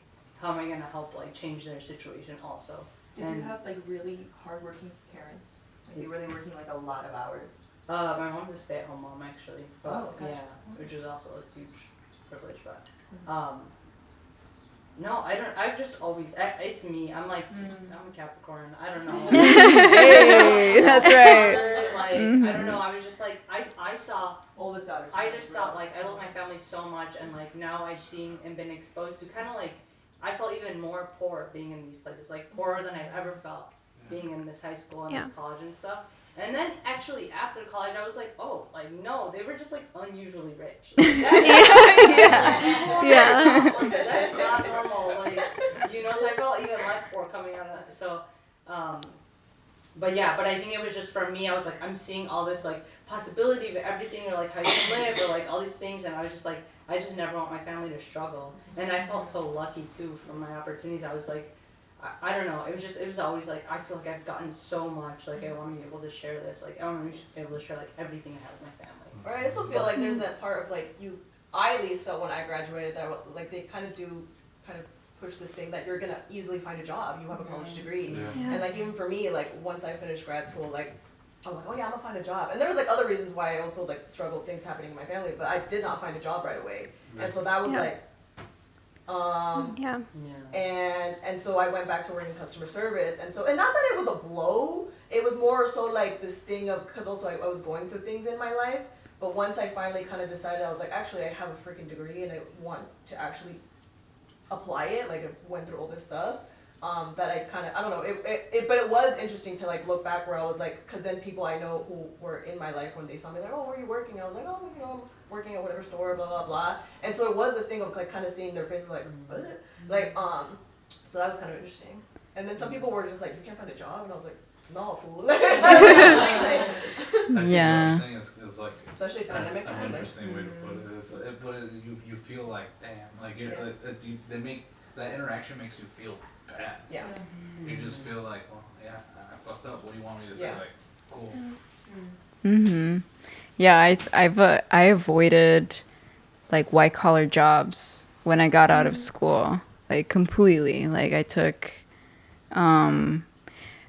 how am I going to help, like, change their situation also? Did you have, like, really hardworking parents? Like, they were working, like, a lot of hours? My mom's a stay-at-home mom, actually. But, Oh, gotcha. yeah, which is also a huge privilege. But, no, I don't. I've just always. It's me. I'm like. I'm a Capricorn. I don't know. Hey, that's right. Like, I don't know. I was just like. I saw. Oldest daughters. I just thought like I love my family so much, and like now I've seen and been exposed to kind of like. I felt even more poor being in these places, like poorer than I've ever felt being in this high school and this college and stuff. And then actually after college, I was like, oh, like no, they were just like unusually rich. Like, that's not normal. Like, you know, so I felt even less poor coming out of that. So, but I think it was just for me. I was like, I'm seeing all this like possibility of everything, or like how you can live, or like all these things, and I was just like, I just never want my family to struggle. And I felt so lucky too for my opportunities. I was like, I don't know. It was always like, I feel like I've gotten so much. Like, I want to be able to share this. Like, I want to be able to share like everything I have with my family. Or I also feel like there's that part of like I at least felt when I graduated that like they kind of push this thing that you're gonna easily find a job. You have a college degree, and like even for me, like once I finished grad school, like I'm like, oh yeah, I'm gonna find a job. And there was like other reasons why I also like struggled with things happening in my family, but I did not find a job right away, and so that was like. And so I went back to working customer service, and not that it was a blow, it was more so like this thing of, because also I was going through things in my life, but once I finally kind of decided, I was like, actually I have a freaking degree and I want to actually apply it, like I went through all this stuff, that I kind of, I don't know, but it was interesting to like look back where I was like, because then people I know who were in my life, when they saw me, like, oh, where are you working? I was like, oh, you know, I'm working at whatever store, blah, blah, blah. And so it was this thing of like kind of seeing their faces like, what? Like, so that was kind of interesting. And then some people were just like, you can't find a job? And I was like, no, fool. Yeah. It's like, especially pandemic an time. interesting way to put it. But you feel like, damn, like they make that interaction makes you feel bad. Yeah. You just feel like, well, yeah, I fucked up. What do you want me to say? Yeah. Like, cool. Mm-hmm. Yeah, I avoided like white collar jobs when I got out of school, like completely. Like I took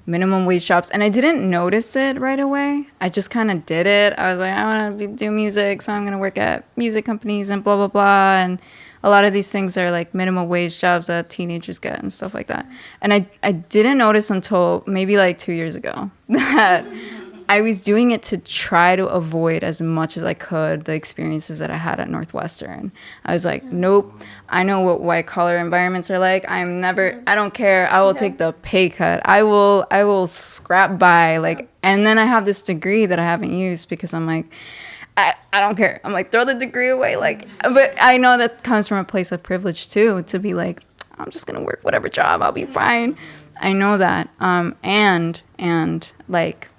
minimum wage jobs, and I didn't notice it right away. I just kind of did it. I was like, I want to do music, so I'm gonna work at music companies and blah blah blah. And a lot of these things are like minimum wage jobs that teenagers get and stuff like that. And I didn't notice until maybe like 2 years ago that I was doing it to try to avoid as much as I could the experiences that I had at Northwestern. I was like, nope, I know what white collar environments are like. I don't care. I will take the pay cut. I will scrap by, like, and then I have this degree that I haven't used because I'm like, I don't care. I'm like, throw the degree away. Like, but I know that comes from a place of privilege too, to be like, I'm just going to work whatever job. I'll be fine. I know that. And like,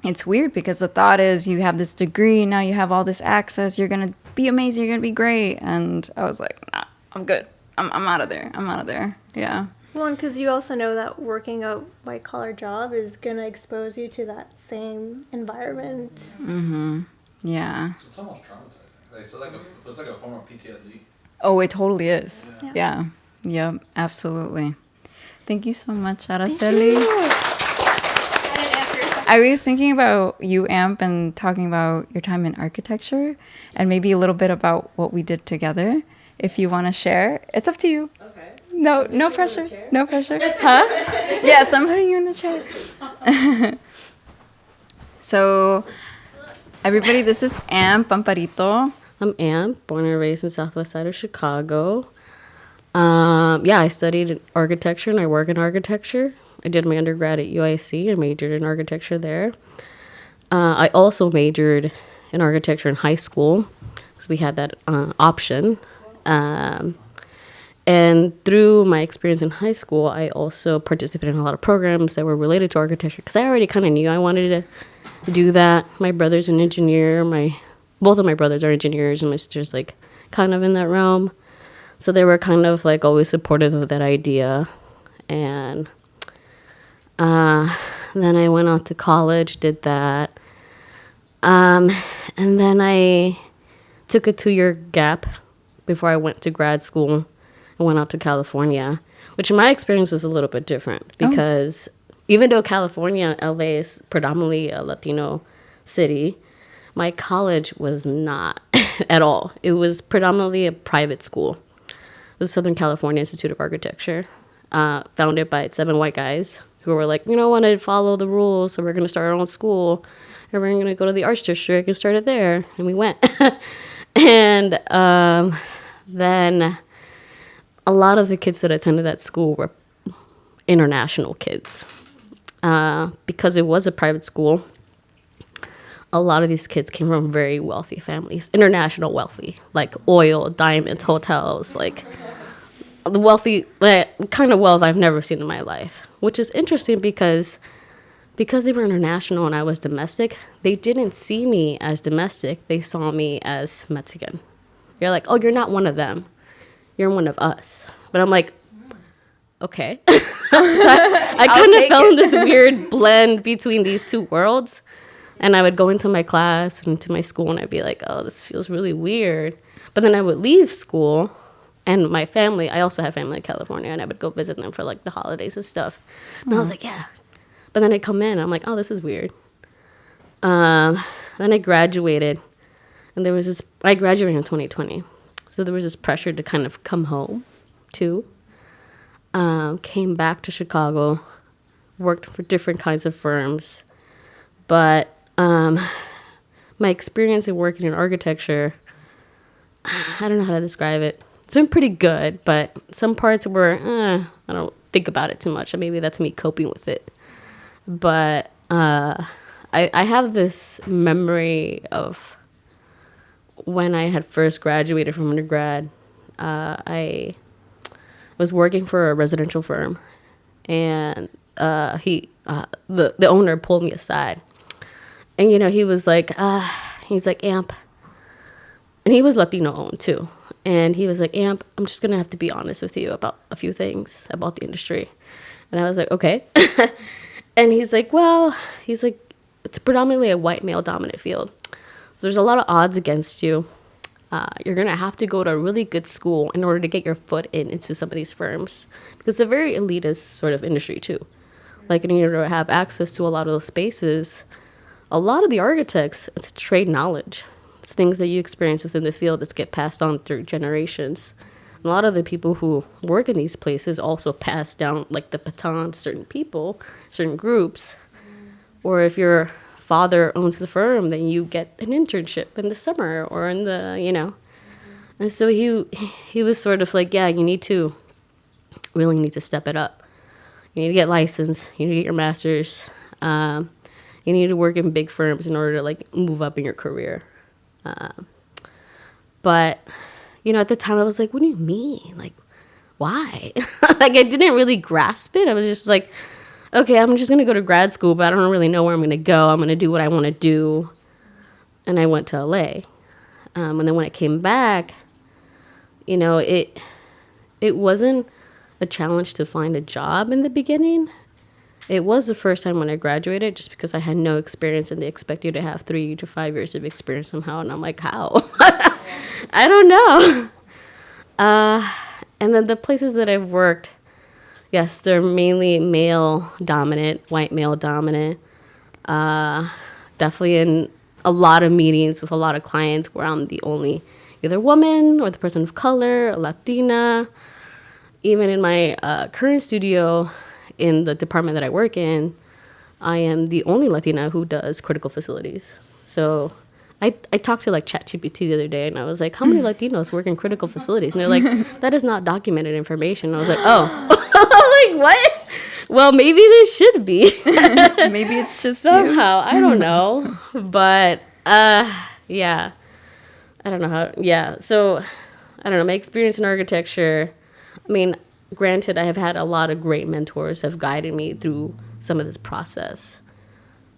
it's weird because the thought is you have this degree, now you have all this access, you're going to be amazing, you're going to be great. And I was like, nah, I'm good. I'm out of there. I'm out of there. Yeah. Well, because you also know that working a white-collar job is going to expose you to that same environment. Mm-hmm. Yeah. It's almost traumatizing. Like, it's like a form of PTSD. Oh, it totally is. Yeah. Yeah. Yep, absolutely. Thank you so much, Araceli. I was thinking about you, Amp, and talking about your time in architecture and maybe a little bit about what we did together. If you want to share, it's up to you. Okay. No pressure. No pressure. Huh? Yes, I'm putting you in the chair. So, everybody, this is Amp Amparito. I'm Amp, born and raised in the southwest side of Chicago. I studied architecture and I work in architecture. I did my undergrad at UIC. I majored in architecture there. I also majored in architecture in high school because we had that option. And through my experience in high school, I also participated in a lot of programs that were related to architecture because I already kind of knew I wanted to do that. My brother's an engineer. Both of my brothers are engineers, and my sister's like kind of in that realm. So they were kind of like always supportive of that idea. And then I went on to college, did that. And then I took a 2-year gap before I went to grad school and went out to California, which in my experience was a little bit different because even though California, LA is predominantly a Latino city, my college was not at all. It was predominantly a private school. The Southern California Institute of Architecture, founded by 7 white guys who were like, want to follow the rules, so we're going to start our own school, and we're going to go to the Arts District and start it there. And we went. And then a lot of the kids that attended that school were international kids. Because it was a private school, a lot of these kids came from very wealthy families, international wealthy, like oil, diamonds, hotels, like the wealthy, kind of wealth I've never seen in my life, which is interesting because they were international and I was domestic. They didn't see me as domestic. They saw me as Mexican. You're like, oh, you're not one of them. You're one of us. But I'm like, okay. So I kind of fell in this weird blend between these two worlds. And I would go into my class and into my school, and I'd be like, oh, this feels really weird. But then I would leave school, and my family, I also have family in California, and I would go visit them for, like, the holidays and stuff. And I was like, yeah. But then I'd come in, and I'm like, oh, this is weird. Then I graduated, and I graduated in 2020. So there was this pressure to kind of come home, too. Came back to Chicago, worked for different kinds of firms. But my experience in working in architecture, I don't know how to describe it. It's been pretty good, but some parts were, I don't think about it too much. Maybe that's me coping with it. But I have this memory of when I had first graduated from undergrad. I was working for a residential firm, and the owner pulled me aside. And, he was like, he's like, Amp. And he was Latino owned too. And he was like, Amp, I'm just going to have to be honest with you about a few things about the industry. And I was like, okay. And he's like, it's predominantly a white male dominant field. So there's a lot of odds against you. You're going to have to go to a really good school in order to get your foot into some of these firms. Because it's a very elitist sort of industry too. Like, in order to have access to a lot of those spaces, a lot of the architects, it's trade knowledge. It's things that you experience within the field that get passed on through generations. And a lot of the people who work in these places also pass down, like, the baton to certain people, certain groups. Or if your father owns the firm, then you get an internship in the summer or in the, And so he was sort of like, yeah, you really need to step it up. You need to get licensed. You need to get your master's. You need to work in big firms in order to, like, move up in your career. But, at the time I was like, what do you mean? Like, why? Like, I didn't really grasp it. I was just like, okay, I'm just going to go to grad school, but I don't really know where I'm going to go. I'm going to do what I want to do. And I went to LA. And then when I came back, it wasn't a challenge to find a job in the beginning. It was the first time when I graduated, just because I had no experience, and they expect you to have 3 to 5 years of experience somehow. And I'm like, how? I don't know. And then the places that I've worked, yes, they're mainly male dominant, white male dominant. Definitely in a lot of meetings with a lot of clients where I'm the only either woman or the person of color, Latina. Even in my current studio, in the department that I work in, I am the only Latina who does critical facilities. So I talked to, like, ChatGPT the other day, and I was like, how many Latinos work in critical facilities? And they're like, that is not documented information. And I was like, oh. I'm like, what? Well, maybe there should be. Maybe it's just somehow. I don't know. But, yeah. I don't know how. Yeah. So, I don't know. My experience in architecture, I mean, granted, I have had a lot of great mentors have guided me through some of this process.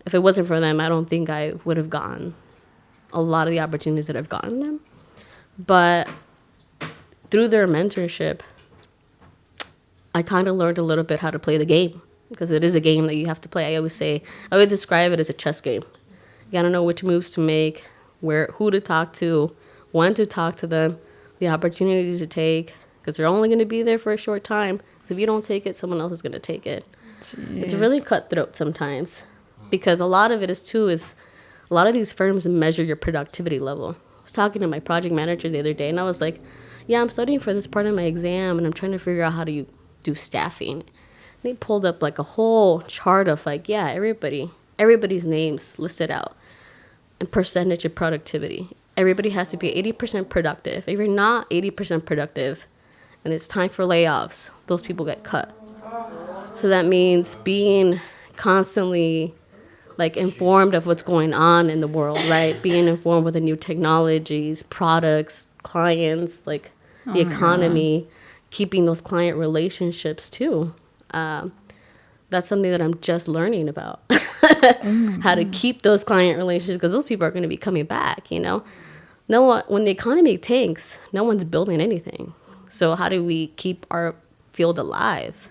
If it wasn't for them, I don't think I would have gotten a lot of the opportunities that I've gotten them. But through their mentorship, I kind of learned a little bit how to play the game, because it is a game that you have to play. I would describe it as a chess game. You gotta know which moves to make, who to talk to, when to talk to them, the opportunities to take, because they're only going to be there for a short time. So if you don't take it, someone else is going to take it. Jeez. It's really cutthroat sometimes, because a lot of it is a lot of these firms measure your productivity level. I was talking to my project manager the other day, and I was like, yeah, I'm studying for this part of my exam, and I'm trying to figure out how do you do staffing. And they pulled up, like, a whole chart of, like, yeah, everybody's names listed out and percentage of productivity. Everybody has to be 80% productive. If you're not 80% productive, and it's time for layoffs, those people get cut. So that means being constantly, like, informed of what's going on in the world, right? Being informed with the new technologies, products, clients, like the economy, keeping those client relationships too. That's something that I'm just learning about. How to keep those client relationships, because those people are going to be coming back, no one, when the economy tanks, no one's building anything. So how do we keep our field alive?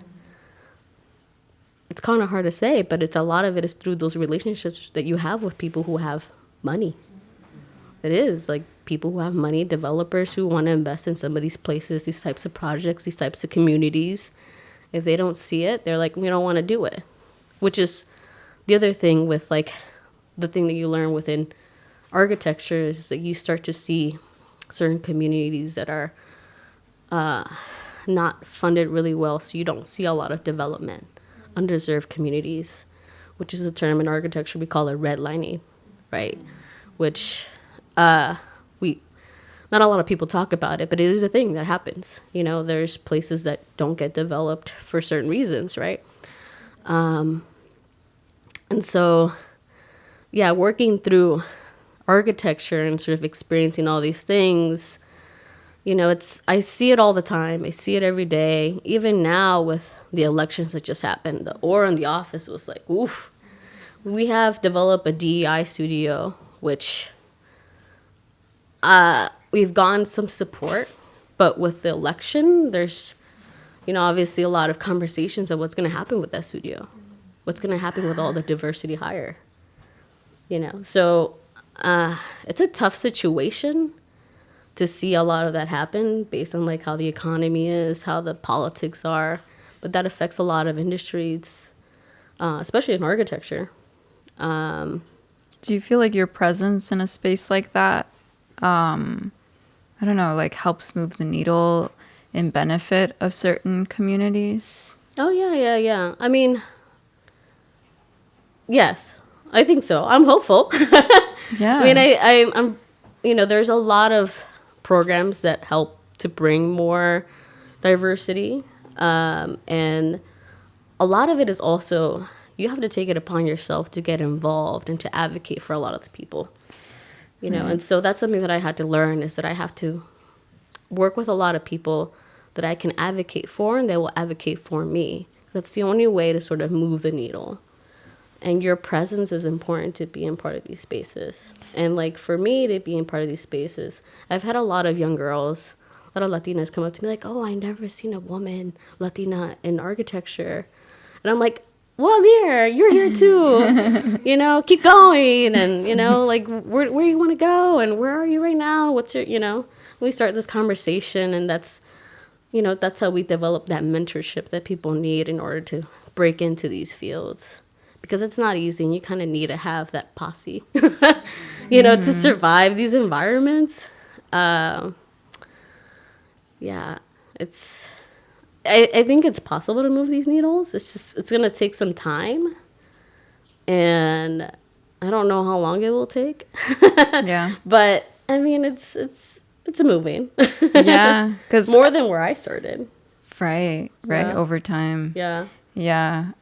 It's kind of hard to say, but it's a lot of it is through those relationships that you have with people who have money. It is like people who have money, developers who want to invest in some of these places, these types of projects, these types of communities. If they don't see it, they're like, we don't want to do it. Which is the other thing with like the thing that you learn within architecture is that you start to see certain communities that are not funded really well. So you don't see a lot of development. Underserved communities, which is a term in architecture we call it redlining, right? Which we not a lot of people talk about it, but it is a thing that happens. You know, there's places that don't get developed for certain reasons, right? And so, yeah, working through architecture and sort of experiencing all these things, you know, I see it all the time. I see it every day. Even now with the elections that just happened, the aura in the office was like, oof. We have developed a DEI studio, which we've gotten some support, but with the election, there's, you know, obviously a lot of conversations of what's going to happen with that studio, what's going to happen with all the diversity hire, you know. So it's a tough situation to see a lot of that happen based on like how the economy is, how the politics are. But that affects a lot of industries, especially in architecture. Do you feel like your presence in a space like that, I don't know, like helps move the needle in benefit of certain communities? Oh, yeah. I mean, yes, I think so. I'm hopeful. Yeah. I mean, I'm, you know, there's a lot of programs that help to bring more diversity. And a lot of it is also, you have to take it upon yourself to get involved and to advocate for a lot of the people, you know? And so that's something that I had to learn, is that I have to work with a lot of people that I can advocate for, and they will advocate for me. That's the only way to sort of move the needle. And your presence is important to being part of these spaces. And like for me to be in part of these spaces, I've had a lot of young girls, a lot of Latinas come up to me like, oh, I never seen a woman Latina in architecture. And I'm like, well, I'm here. You're here too. You know, keep going. And, you know, like, where you want to go? And where are you right now? What's your, you know, we start this conversation. And that's, you know, that's how we develop that mentorship that people need in order to break into these fields. Because it's not easy. And you kind of need to have that posse, you know, to survive these environments. Yeah, I think it's possible to move these needles. It's going to take some time. And I don't know how long it will take. Yeah. But I mean, it's moving. Yeah. 'Cause more than where I started. Right. Yeah. Over time. Yeah. Yeah.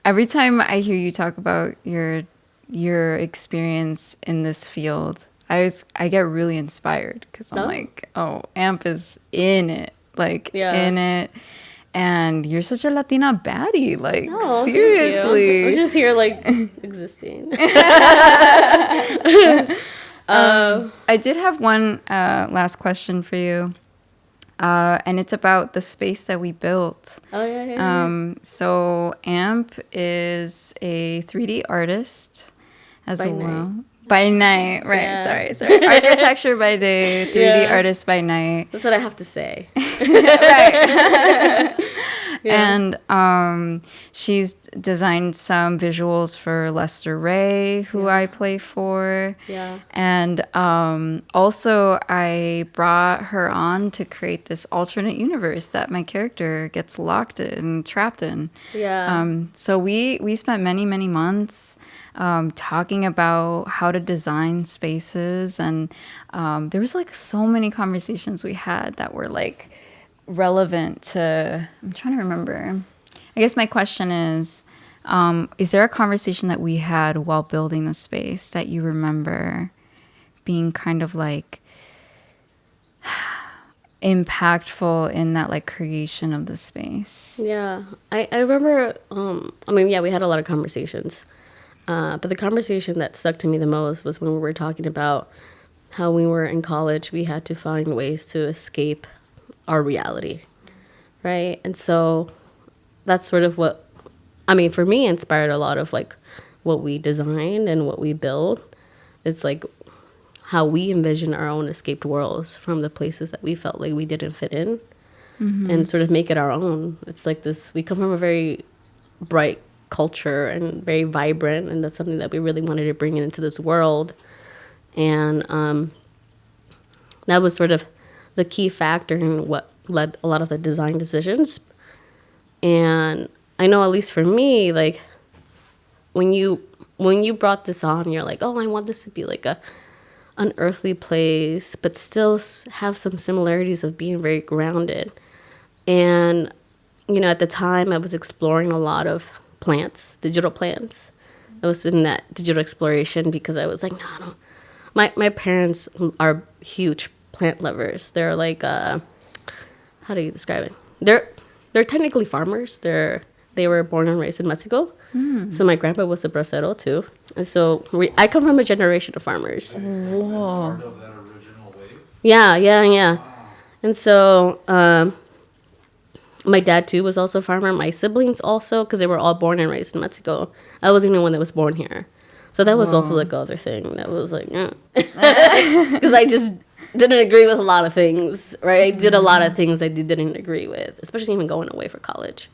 Every time I hear you talk about your experience in this field, I get really inspired because I'm like, oh, AMP is in it, like in it. And you're such a Latina baddie, like seriously. I'm just here like existing. I did have one last question for you. And it's about the space that we built. Oh, yeah. So AMP is a 3D artist as By well. night. By night, right. Yeah. Sorry. Architecture by day, 3D artist by night. That's what I have to say. Right. And she's designed some visuals for Lester Ray, who I play for. Yeah. And also I brought her on to create this alternate universe that my character gets locked in and trapped in. Yeah. So we spent many, many months talking about how to design spaces. And there was like so many conversations we had that were like relevant to, I'm trying to remember. I guess my question is there a conversation that we had while building the space that you remember being kind of like impactful in that like creation of the space? Yeah. I remember, we had a lot of conversations. But the conversation that stuck to me the most was when we were talking about how we were in college, we had to find ways to escape our reality, right? And so that's sort of what, I mean, for me, inspired a lot of like what we designed and what we build. It's like how we envision our own escaped worlds from the places that we felt like we didn't fit in, and sort of make it our own. It's like this, we come from a very bright culture and very vibrant, and that's something that we really wanted to bring into this world. And that was sort of the key factor in what led a lot of the design decisions. And I know, at least for me, like when you brought this on, you're like, oh, I want this to be like a unearthly place, but still have some similarities of being very grounded. And, you know, at the time I was exploring a lot of plants, digital plants. I was in that digital exploration because I was like, no. My parents are huge plant lovers. They're like, how do you describe it? They're technically farmers. They were born and raised in Mexico. So my grandpa was a bracero too. And so I come from a generation of farmers. Whoa. Part of that original wave. Yeah. And so my dad too was also a farmer. My siblings also, because they were all born and raised in Mexico. I was the only one that was born here. So that was also like the other thing that was like, because I just didn't agree with a lot of things, right? I did a lot of things I didn't agree with, especially even going away for college,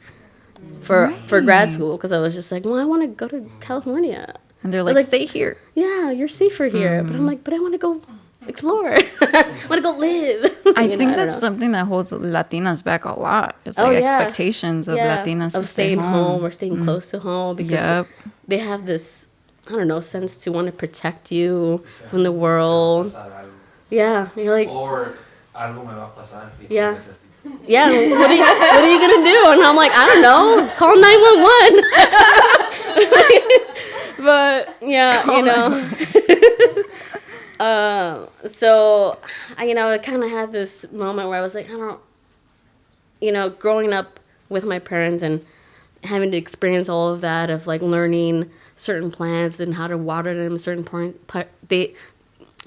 for grad school, because I was just like, well, I want to go to California. And they're like, stay here. Yeah, you're safer here. But I'm like, but I want to go explore. I want to go live. I think that's something that holds Latinas back a lot. It's like expectations of Latinas of to stay staying home or staying close to home, because they have this, I don't know, sense to want to protect you from the world. Yeah, you're like, or algo me va a pasar. Yeah. Yeah, what are you gonna do? And I'm like, I don't know, call 911. But yeah, you know. So I kind of had this moment where I was like, I don't, growing up with my parents and having to experience all of that, of like learning certain plants and how to water them certain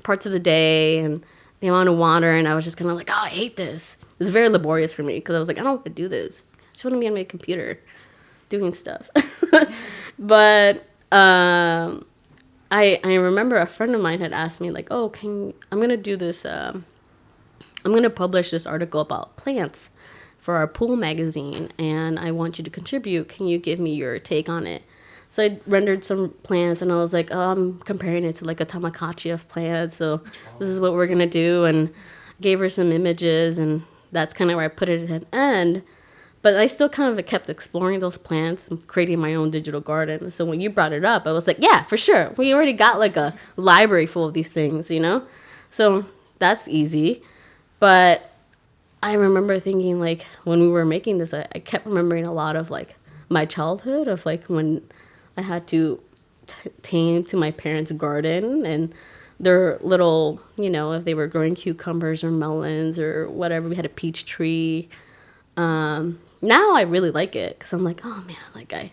parts of the day and the amount of water, and I was just kind of like, oh, I hate this. It was very laborious for me because I was like, I don't want to do this. I just want to be on my computer doing stuff. But I remember a friend of mine had asked me like, oh, I'm gonna do this. I'm gonna publish this article about plants for our pool magazine, and I want you to contribute. Can you give me your take on it? So I rendered some plants, and I was like, oh, I'm comparing it to like a tamagotchi of plants. So this is what we're going to do. And gave her some images, and that's kind of where I put it at the end. But I still kind of kept exploring those plants and creating my own digital garden. So when you brought it up, I was like, yeah, for sure. We already got like a library full of these things, So that's easy. But I remember thinking, like, when we were making this, I kept remembering a lot of like my childhood, of like when I had to tend to my parents' garden and their little, if they were growing cucumbers or melons or whatever. We had a peach tree. Now I really like it because I'm like, oh man, like I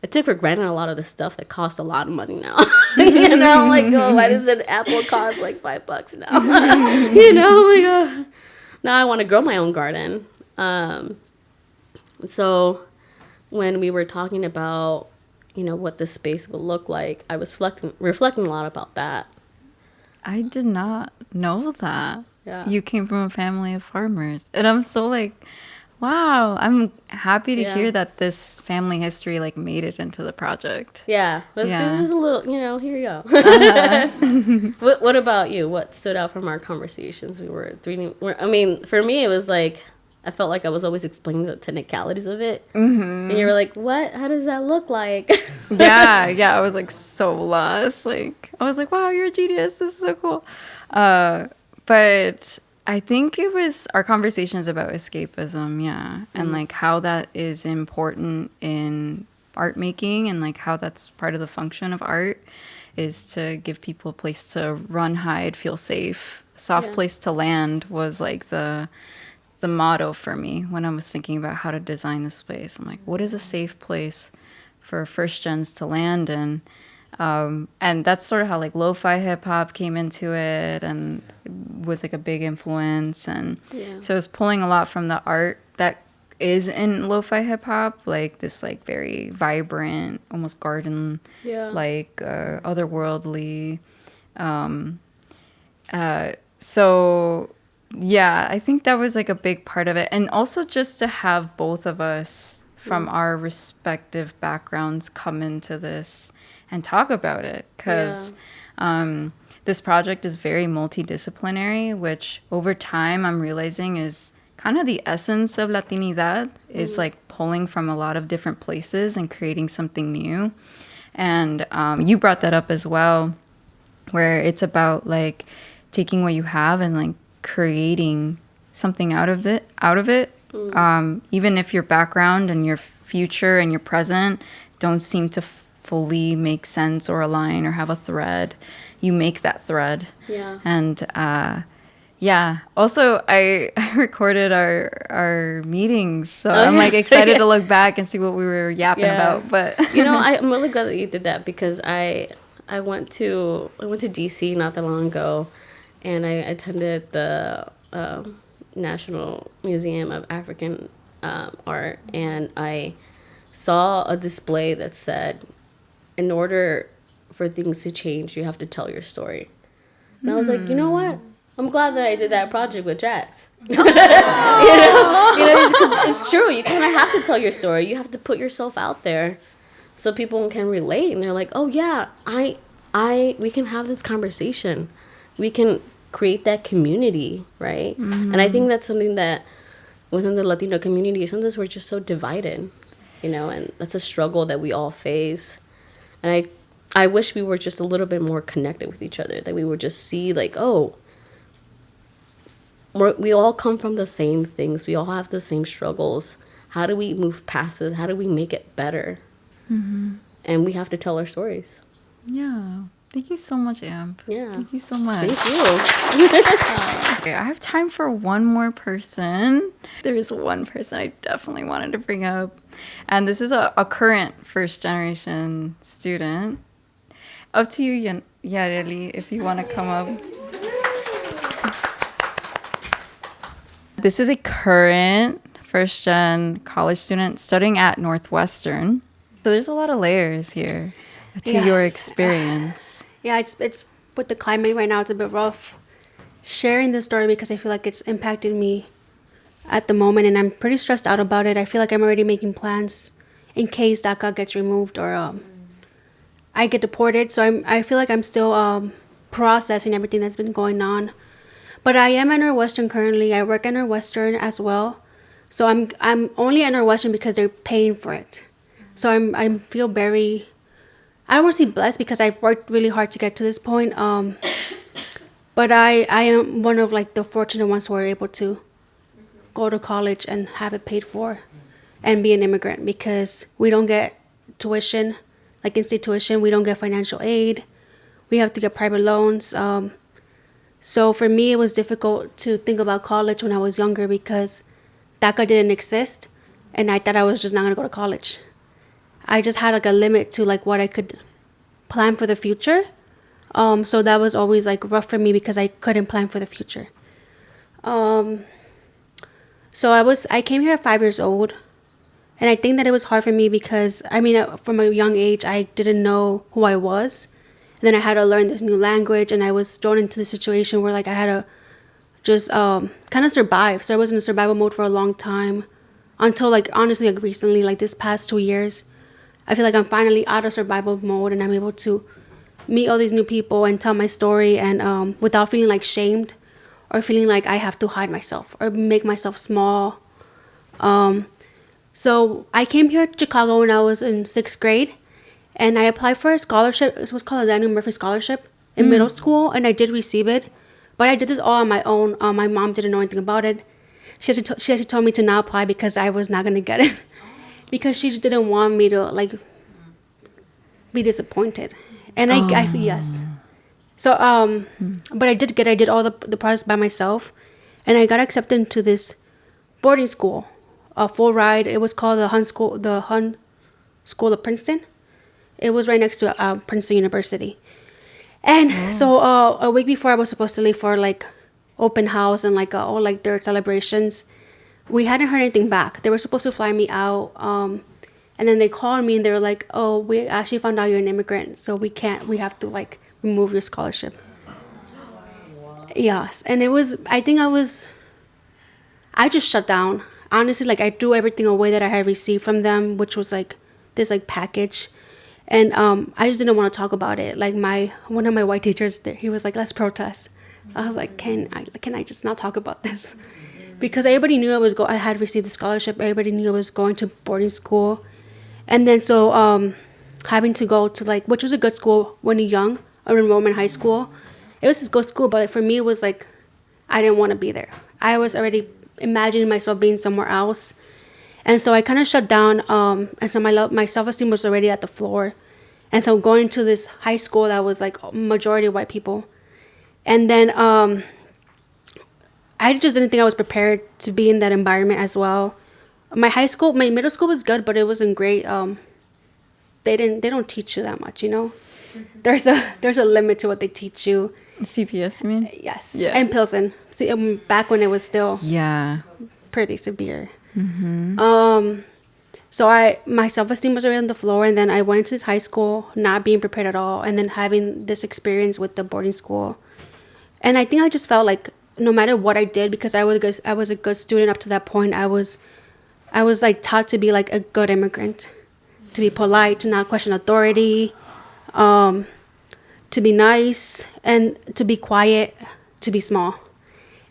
took for granted a lot of the stuff that costs a lot of money now. Like, oh, why does an apple cost like $5 now? Like, now I want to grow my own garden. So when we were talking about, what this space will look like, I was reflecting a lot about that. I did not know that. Yeah. You came from a family of farmers. And I'm so like, wow, I'm happy to hear that this family history like made it into the project. Yeah. This is a little, here you go. What about you? What stood out from our conversations? I mean, for me, it was like, I felt like I was always explaining the technicalities of it. Mm-hmm. And you were like, what? How does that look like? Yeah. I was like so lost. Like, I was like, wow, you're a genius. This is so cool. But I think it was our conversations about escapism. Yeah. And like how that is important in art making, and like how that's part of the function of art is to give people a place to run, hide, feel safe. Soft place to land was like the motto for me when I was thinking about how to design this place. I'm like, what is a safe place for first gens to land in? And that's sort of how like lo-fi hip hop came into it and was like a big influence. And so it's pulling a lot from the art that is in lo-fi hip hop, like this like very vibrant, almost garden like otherworldly. So yeah, I think that was like a big part of it. And also just to have both of us from our respective backgrounds come into this and talk about it, because this project is very multidisciplinary, which over time I'm realizing is kind of the essence of Latinidad, is like pulling from a lot of different places and creating something new. And you brought that up as well, where it's about like taking what you have and like creating something out of it. Even if your background and your future and your present don't seem to fully make sense or align or have a thread, you make that thread. And also I recorded our meetings, so I'm like excited to look back and see what we were yapping about. But I'm really glad that you did that, because I went to DC not that long ago, and I attended the National Museum of African Art, and I saw a display that said, in order for things to change, you have to tell your story. And I was like, you know what? I'm glad that I did that project with Jax. Because it's true. You kind of have to tell your story. You have to put yourself out there so people can relate, and they're like, oh yeah, we can have this conversation. We can create that community, right? And I think that's something that within the Latino community, sometimes we're just so divided, and that's a struggle that we all face. And I wish we were just a little bit more connected with each other, that we would just see like, oh, we all come from the same things. We all have the same struggles. How do we move past it? How do we make it better? And we have to tell our stories. Yeah. Thank you so much, Amp. Yeah. Thank you so much. Thank you. Okay, I have time for one more person. There's one person I definitely wanted to bring up. And this is a current first generation student. Up to you, Yareli, if you want to come up. This is a current first gen college student studying at Northwestern. So there's a lot of layers here to your experience. Yeah, it's with the climate right now, it's a bit rough sharing this story, because I feel like it's impacted me at the moment, and I'm pretty stressed out about it. I feel like I'm already making plans in case DACA gets removed or I get deported. So I feel like I'm still processing everything that's been going on. But I am at Northwestern currently. I work at Northwestern as well. So I'm only at Northwestern because they're paying for it. So I feel very, I don't want to say blessed, because I've worked really hard to get to this point. But I am one of like the fortunate ones who are able to go to college and have it paid for and be an immigrant, because we don't get tuition, like in-state tuition. We don't get financial aid. We have to get private loans. So for me, it was difficult to think about college when I was younger, because DACA didn't exist, and I thought I was just not going to go to college. I just had like a limit to like what I could plan for the future. So that was always like rough for me, because I couldn't plan for the future. So I came here at 5 years old, and I think that it was hard for me because, from a young age, I didn't know who I was. And then I had to learn this new language, and I was thrown into the situation where like I had to just kind of survive. So I was in a survival mode for a long time, until like honestly like recently, like this past 2 years, I feel like I'm finally out of survival mode, and I'm able to meet all these new people and tell my story, and without feeling like shamed or feeling like I have to hide myself or make myself small. So I came here to Chicago when I was in 6th grade, and I applied for a scholarship. It was called a Daniel Murphy Scholarship in middle school, and I did receive it. But I did this all on my own. My mom didn't know anything about it. She actually told me to not apply because I was not going to get it. Because she just didn't want me to like be disappointed. And yes. So but I did all the process by myself, and I got accepted into this boarding school, a full ride. It was called the Hun School of Princeton. it was right next to Princeton University. And so a week before I was supposed to leave for like open house and like all like their celebrations, we hadn't heard anything back. They were supposed to fly me out. And then they called me and they were like, oh, we actually found out you're an immigrant. So we have to like remove your scholarship. Wow. Yes. And I just shut down. Honestly, like I threw everything away that I had received from them, which was like this like package. And I just didn't want to talk about it. Like one of my white teachers, he was like, let's protest. I was like, can I just not talk about this? Because everybody knew I had received the scholarship. Everybody knew I was going to boarding school. And then so having to go to like, which was a good school when you're young, or enrollment high school. It was a good school, but for me it was like, I didn't want to be there. I was already imagining myself being somewhere else. And so I kind of shut down. And so my self-esteem was already at the floor. And so going to this high school that was like majority white people. And then I just didn't think I was prepared to be in that environment as well. My middle school was good, but it wasn't great. They don't teach you that much, you know. There's a limit to what they teach you. CPS, you mean? Yes. Yeah. And Pilsen. See, back when it was still pretty severe. Mm-hmm. So my self-esteem was already on the floor, and then I went to this high school not being prepared at all, and then having this experience with the boarding school. And I think I just felt like no matter what I did, because I was a good student up to that point, I was like taught to be like a good immigrant, to be polite, to not question authority, to be nice, and to be quiet, to be small.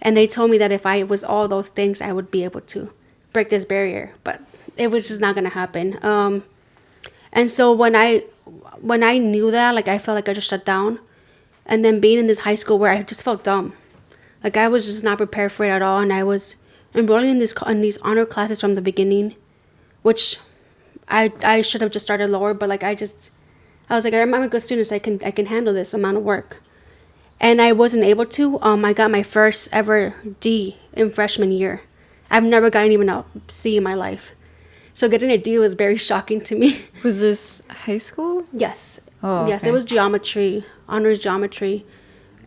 And they told me that if I was all those things, I would be able to break this barrier, but it was just not gonna happen. And so when I knew that, like I felt like I just shut down, and then being in this high school where I just felt dumb, like I was just not prepared for it at all, and I was enrolling in these honor classes from the beginning, which I should have just started lower, but like I was like, I'm a good student, so I can handle this amount of work. And I wasn't able to. I got my first ever D in freshman year. I've never gotten even a C in my life. So getting a D was very shocking to me. Was this high school? Yes. Oh, yes, okay. it was geometry, honors geometry,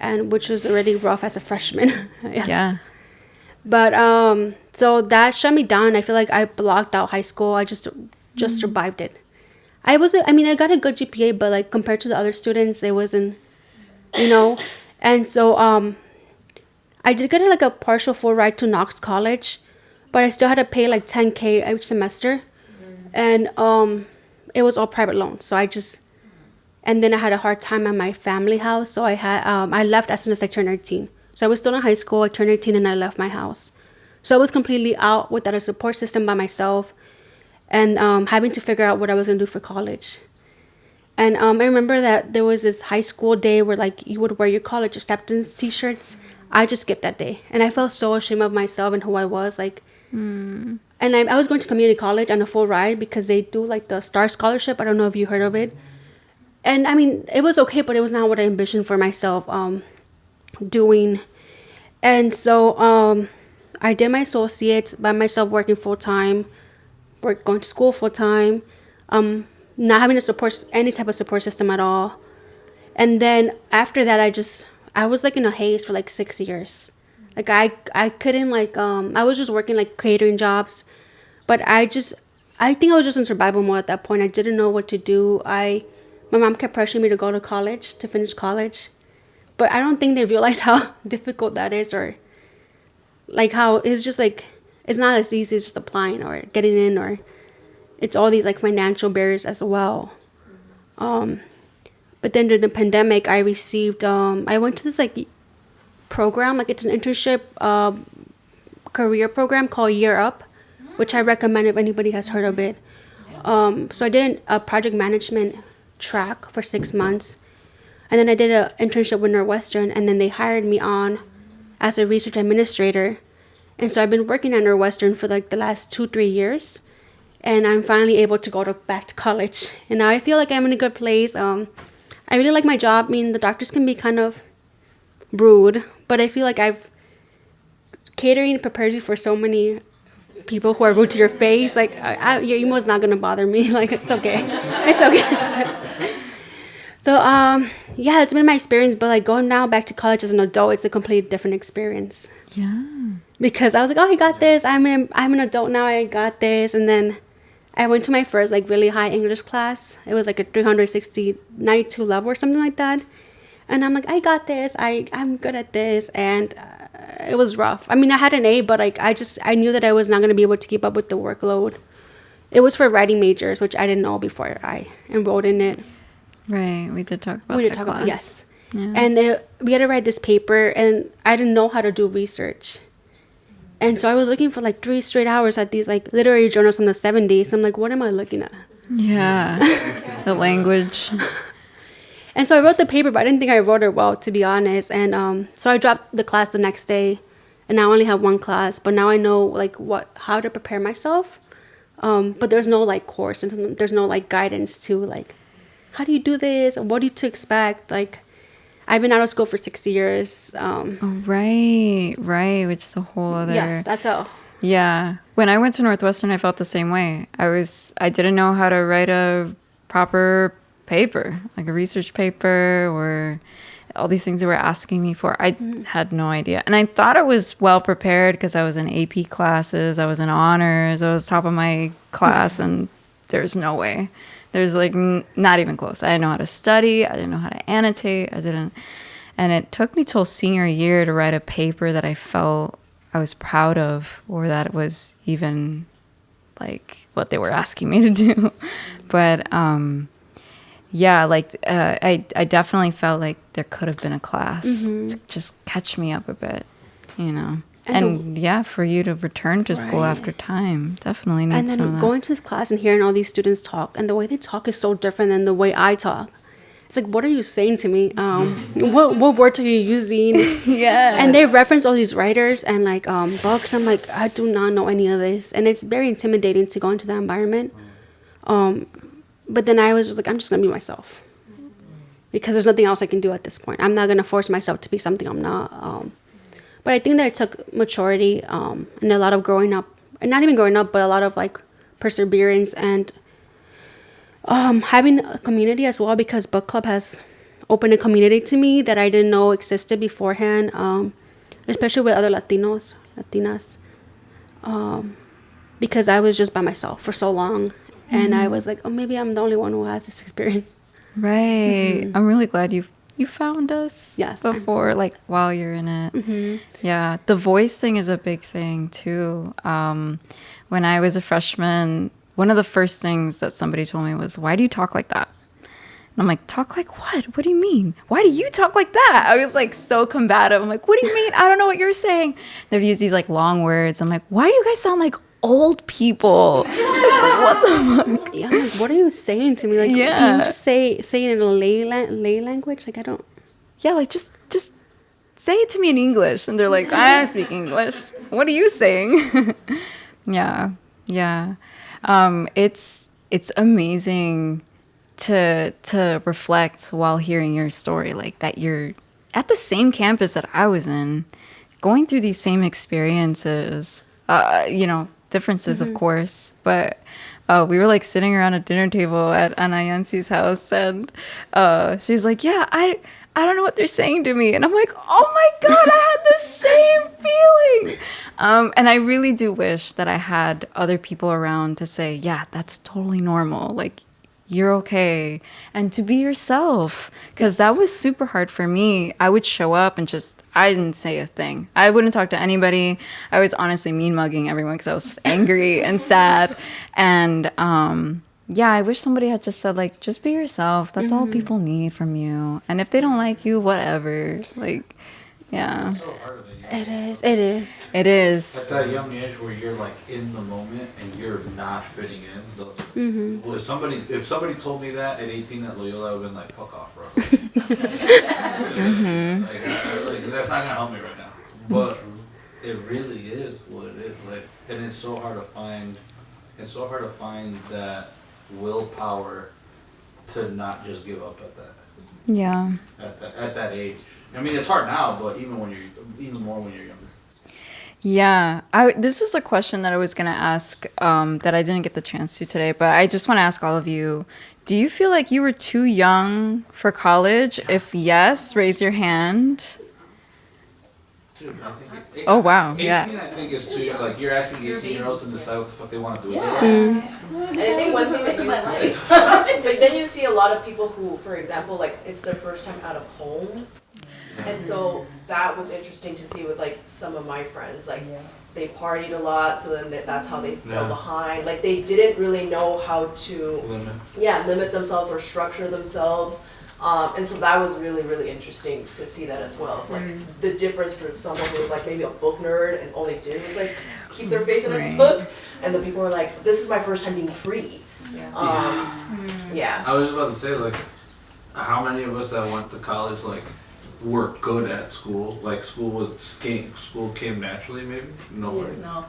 and which was already rough as a freshman. Yes. Yeah. But so that shut me down. I feel like I blocked out high school. I just survived it. I got a good GPA, but like compared to the other students, it wasn't, you know. And so I did get like a partial full ride to Knox College, but I still had to pay like $10,000 each semester, and it was all private loans. So and then I had a hard time at my family house. So I left as soon as I turned 18. So I was still in high school. I turned 18 and I left my house. So I was completely out without a support system by myself, and having to figure out what I was gonna do for college. And I remember that there was this high school day where like you would wear your college acceptance t-shirts. I just skipped that day, and I felt so ashamed of myself and who I was. Like, and I was going to community college on a full ride because they do like the STAR scholarship. I don't know if you heard of it. And I mean, it was okay, but it was not what I envisioned for myself doing. And so I did my associates by myself, working full time, going to school full time. Not having any type of support system at all. And then after that, I was like in a haze for like 6 years. Like I couldn't like, I was just working like catering jobs, but I think I was just in survival mode at that point. I didn't know what to do. My mom kept pressuring me to go to college, to finish college, but I don't think they realized how difficult that is, or like how it's just like, it's not as easy as just applying or getting in, or it's all these like financial barriers as well. But then during the pandemic, I received, I went to this like program, like it's an internship career program called Year Up, which I recommend if anybody has heard of it. So I did a project management track for 6 months, and then I did an internship with Northwestern, and then they hired me on as a research administrator. And so I've been working at Northwestern for like the last 2-3 years. And I'm finally able to go back to college. And now I feel like I'm in a good place. I really like my job. I mean, the doctors can be kind of rude, but I feel like catering prepares you for so many people who are rude to your face. Like, your emo is not going to bother me. Like, it's okay. It's okay. So, yeah, it's been my experience, but like going now back to college as an adult, it's a completely different experience. Yeah. Because I was like, oh, I got this. I'm an adult now. I got this. And then I went to my first like really high English class. It was like a 92 level or something like that. And I'm like, I got this. I'm good at this. And it was rough. I mean, I had an A, but like I knew that I was not going to be able to keep up with the workload. It was for writing majors, which I didn't know before I enrolled in it. Right. We did talk about that class. Yes. Yeah. And we had to write this paper, and I didn't know how to do research. And so I was looking for like 3 straight hours at these like literary journals from the 70s. I'm like, what am I looking at? Yeah. The language. And so I wrote the paper, but I didn't think I wrote it well, to be honest. And so I dropped the class the next day, and now I only have 1 class. But now I know like how to prepare myself. But there's no like course, and there's no like guidance to like, how do you do this? What do you to expect? Like, I've been out of school for 6 years. Oh, right. Which is a whole other. Yes, that's all. Yeah. When I went to Northwestern, I felt the same way. I didn't know how to write a proper paper, like a research paper or all these things they were asking me for. I had no idea. And I thought I was well prepared because I was in AP classes. I was in honors. I was top of my class, and there's no way. There's like not even close. I didn't know how to study. I didn't know how to annotate. And it took me till senior year to write a paper that I felt I was proud of, or that was even like what they were asking me to do. But yeah, like I definitely felt like there could have been a class to just catch me up a bit, you know. And yeah, for you to return to school after time, definitely needs some of that. And then going to this class and hearing all these students talk, and the way they talk is so different than the way I talk. It's like, what are you saying to me? What words are you using? Yeah. And they reference all these writers and like books. I'm like, I do not know any of this, and it's very intimidating to go into that environment. But then I was just like, I'm just gonna be myself, because there's nothing else I can do at this point. I'm not gonna force myself to be something I'm not. But I think that it took maturity and a lot of growing up, and not even growing up, but a lot of like perseverance and having a community as well, because book club has opened a community to me that I didn't know existed beforehand, especially with other Latinas, because I was just by myself for so long, and I was like, oh, maybe I'm the only one who has this experience. Right. I'm really glad you found us before, like while you're in it. Yeah. The voice thing is a big thing too. When I was a freshman, one of the first things that somebody told me was, why do you talk like that? And I'm like, talk like what? What do you mean? Why do you talk like that? I was like so combative. I'm like, what do you mean? I don't know what you're saying. They'd use these like long words. I'm like, why do you guys sound like old people? Like, what the fuck? Yeah, I'm like, what are you saying to me? Like, can you just say it in a lay language? Like, I don't. Yeah, like just say it to me in English. And they're like, I speak English. What are you saying? Yeah. It's amazing to reflect while hearing your story, like that you're at the same campus that I was in, going through these same experiences, differences, of course, but we were like sitting around a dinner table at Anayansi's house, and she's like, yeah, I don't know what they're saying to me. And I'm like, oh my God, I had the same feeling. And I really do wish that I had other people around to say, yeah, that's totally normal. Like, you're okay. And to be yourself. Because that was super hard for me. I would show up and I didn't say a thing. I wouldn't talk to anybody. I was honestly mean mugging everyone because I was just angry and sad. And yeah, I wish somebody had just said, like, just be yourself. That's all people need from you. And if they don't like you, whatever. Like, yeah. It's so hard of it. It is. It is. At that young age where you're like in the moment and you're not fitting in. Well, if somebody told me that at 18 at Loyola, I would have been like, fuck off, bro. Like, that's not gonna help me right now. But it really is what it is. Like, and it's so hard to find. It's so hard to find that willpower to not just give up at that. Yeah. At that age. I mean, it's hard now, but even more when you're younger. Yeah, this is a question that I was going to ask that I didn't get the chance to today, but I just want to ask all of you. Do you feel like you were too young for college? If yes, raise your hand. Dude, I think it's Oh, wow, 18, yeah. I think is too young. Like, you're asking 18-year-olds to decide what the fuck they want to do with their life. And I think one thing that you, but then you see a lot of people who, for example, like it's their first time out of home. And so that was interesting to see with like some of my friends, like they partied a lot, so then that's how they fell behind. Like they didn't really know how to limit themselves or structure themselves. And so that was really, really interesting to see that as well. Like the difference for someone who was like maybe a book nerd and all they did was like keep their face in a book, and the people were like, this is my first time being free. I was just about to say, like, how many of us that went to college, like, were good at school? Like, school came naturally, maybe? Nobody. No.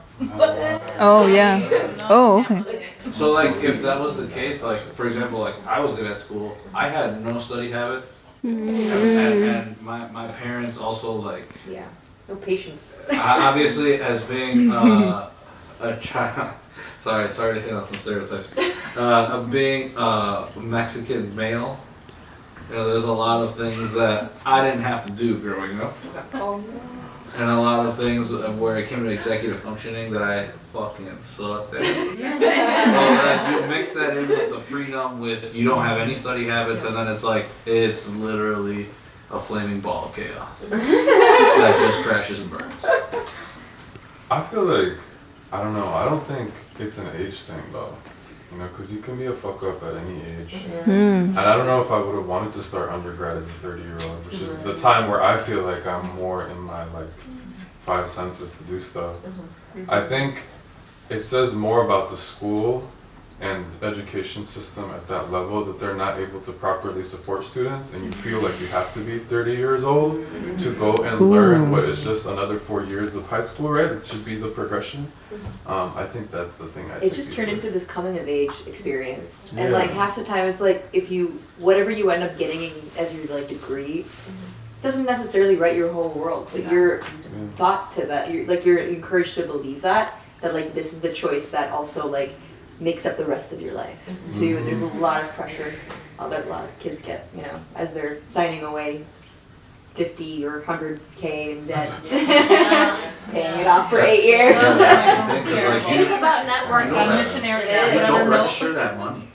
Oh, yeah. Oh, okay. So, like, if that was the case, like, for example, like, I was good at school. I had no study habits. And my parents also, like... Yeah. No patience. Obviously, as being a child... Sorry to hit on some stereotypes. Being a Mexican male, you know, there's a lot of things that I didn't have to do growing up. And a lot of things where it came to executive functioning that I fucking sucked at. So then you mix that in with the freedom with you don't have any study habits, and then it's like, it's literally a flaming ball of chaos that just crashes and burns. I feel like, I don't know, I don't think it's an age thing though. You know, because you can be a fuck up at any age. And I don't know if I would have wanted to start undergrad as a 30-year-old, which is the time where I feel like I'm more in my like 5 senses to do stuff. I think it says more about the school and education system at that level that they're not able to properly support students, and you feel like you have to be 30 years old to go and learn what is just another 4 years of high school, right? It should be the progression. I think that's the thing. It just turned into this coming of age experience, and like half the time it's like if you whatever you end up getting as your like degree doesn't necessarily write your whole world, but you're thought to that. You're encouraged to believe that like this is the choice that also like makes up the rest of your life too. There's a lot of pressure that a lot of kids get, you know, as they're signing away 50 or 100K in debt, paying it off for 8 years. It's about networking, missionary, Don't register that money.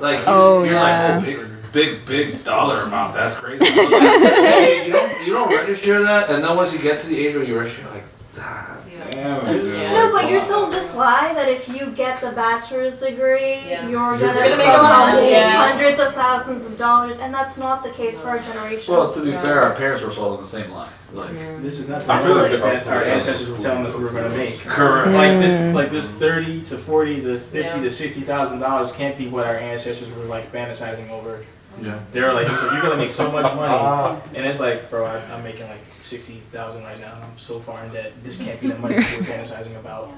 Like, you're like, big dollar amount. That's crazy. you don't register that, and then once you get to the age where you register, you're like, No, but you're sold this lie that if you get the bachelor's degree, you're gonna make make money. hundreds of thousands of dollars, and that's not the case for our generation. well, to be fair, our parents were sold on the same lie. Like, This is not I feel like that our ancestors were telling us we were going to make. correct. Like this 30 to 40 to 50 to $60,000 can't be what our ancestors were like fantasizing over. Yeah. They're like, you're gonna make so much money, and it's like, bro, I'm making like 60,000 right now, and I'm so far in debt. This can't be the money that you were fantasizing about.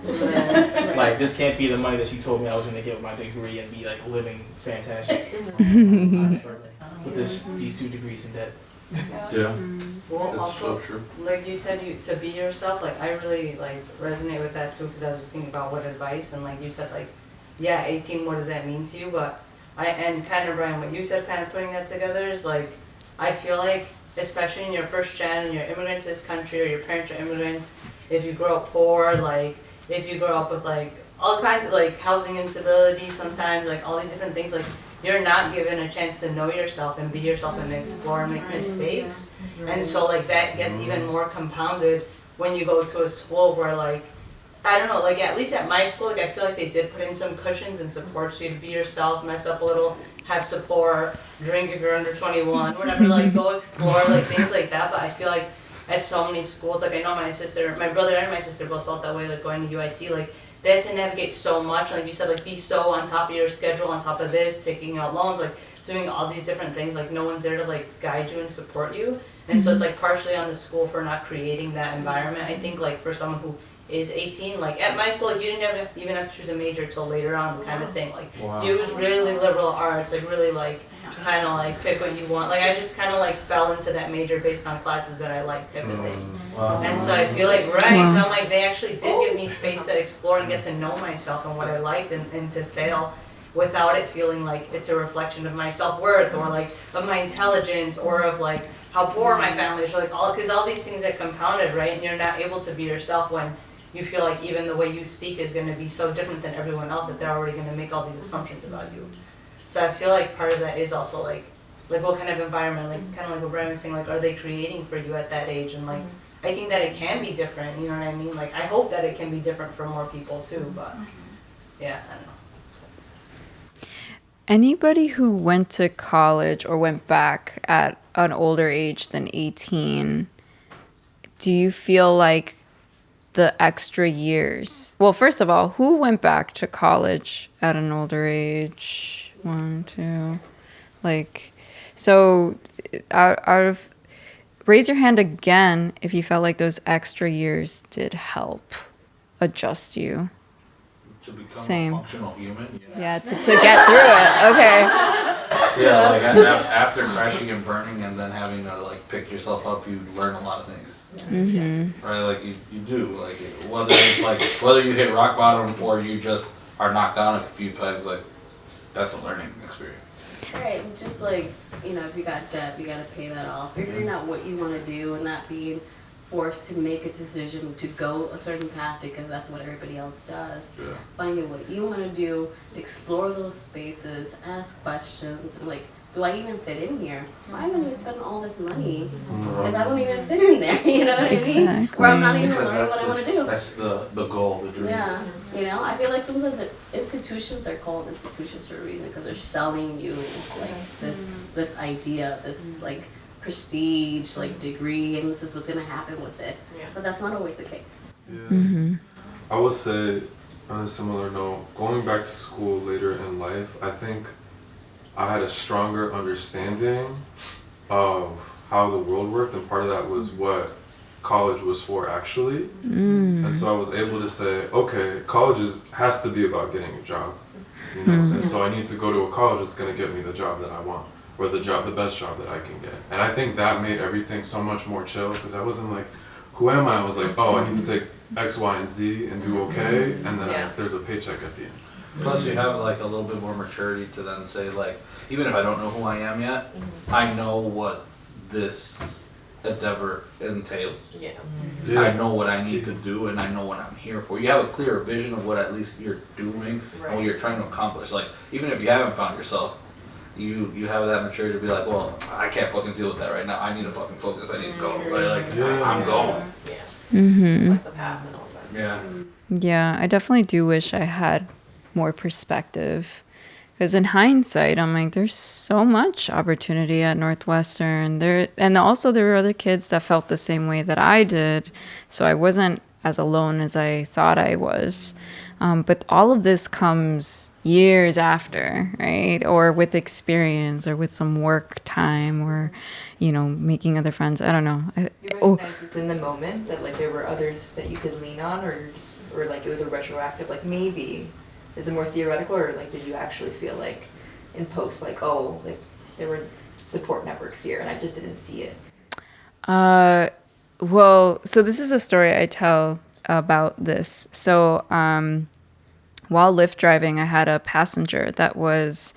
Like, this can't be the money that you told me I was gonna get with my degree and be like living fantastic. With these 2 degrees in debt. Yeah. Well, That's also, so true. like you said, to be yourself, like I really like resonate with that too, because I was just thinking about what advice, and like you said, like, yeah, 18, what does that mean to you? But and kind of Brian, what you said, kind of putting that together is like, I feel like, especially in your first gen and you're immigrant to this country or your parents are immigrants, if you grow up poor, like if you grow up with like all kinds of like housing instability sometimes, like all these different things, like you're not given a chance to know yourself and be yourself and explore and make mistakes. And so like that gets even more compounded when you go to a school where like, I don't know, like at least at my school, like I feel like they did put in some cushions and support so you to be yourself, mess up a little, have support, drink if you're under 21, whatever, like go explore, like things like that. But I feel like at so many schools, like I know my brother and my sister both felt that way, like going to UIC, like they had to navigate so much, like you said, like be so on top of your schedule, on top of this, taking out loans, like doing all these different things, like no one's there to like guide you and support you. And so it's like partially on the school for not creating that environment. I think like for someone who is 18, like at my school, like you didn't even have to choose a major till later on kind of thing. Like it was really liberal arts, like really like kind of like pick what you want. Like I just kind of like fell into that major based on classes that I liked typically. Wow. And so I feel like, so I'm like, they actually did give me space to explore and get to know myself and what I liked and to fail without it feeling like it's a reflection of my self-worth or like of my intelligence or of like how poor my family is, or like because all these things get compounded, right? And you're not able to be yourself when you feel like even the way you speak is going to be so different than everyone else that they're already going to make all these assumptions about you. So I feel like part of that is also like what kind of environment, like kind of like what Brian was saying, like are they creating for you at that age? And like I think that it can be different, you know what I mean? Like I hope that it can be different for more people too, but yeah, I don't know. Anybody who went to college or went back at an older age than 18, do you feel like the extra years? Well, first of all, who went back to college at an older age? 1, 2, like, so out of, raise your hand again if you felt like those extra years did help adjust you. To become Same. a functional human. Yeah, to get through it. Okay. Yeah, like after crashing and burning and then having to like pick yourself up, you learn a lot of things. Mm-hmm. Right, like you do, like whether it's like whether you hit rock bottom or you just are knocked down a few times, like that's a learning experience. Right, just like, you know, if you got debt, you gotta pay that off. Figuring out what you wanna do and not being forced to make a decision to go a certain path because that's what everybody else does. Yeah. Finding what you wanna do, explore those spaces, ask questions, and like, do I even fit in here? Why am I gonna spend all this money if I don't even fit in there? You know what I mean? Or I'm not even Because learning what I wanna do. That's the goal, the dream. Yeah, you know, I feel like sometimes institutions are called institutions for a reason because they're selling you like this idea, this like prestige, like degree, and this is what's gonna happen with it. Yeah. But that's not always the case. Yeah. Mm-hmm. I would say, on a similar note, going back to school later in life, I think I had a stronger understanding of how the world worked, and part of that was what college was for actually. And so I was able to say, okay, college has to be about getting a job, you know, and so I need to go to a college that's going to get me the job that I want, or the best job that I can get. And I think that made everything so much more chill, because I wasn't like, who am I? I was like, oh, I need to take X, Y, and Z and do okay, and then there's a paycheck at the end. Plus you have like a little bit more maturity to then say like, even if I don't know who I am yet, I know what this endeavor entails. Yeah. I know what I need to do and I know what I'm here for. You have a clearer vision of what at least you're doing and what you're trying to accomplish. Like even if you haven't found yourself, you have that maturity to be like, well, I can't fucking deal with that right now. I need to fucking focus. I need to go. Like I'm going. Mm-hmm. Like the path and all that. Yeah. Yeah, I definitely do wish I had more perspective. Because in hindsight, I'm like, there's so much opportunity at Northwestern. And also there were other kids that felt the same way that I did. So I wasn't as alone as I thought I was. But all of this comes years after, right? Or with experience or with some work time or, you know, making other friends. I don't know. You recognize this in the moment that like there were others that you could lean on, or like it was a retroactive, like maybe. Is it more theoretical, or like did you actually feel like in post, like, oh, like there were support networks here and I just didn't see it? Well, so this is a story I tell about this. So while Lyft driving, I had a passenger that was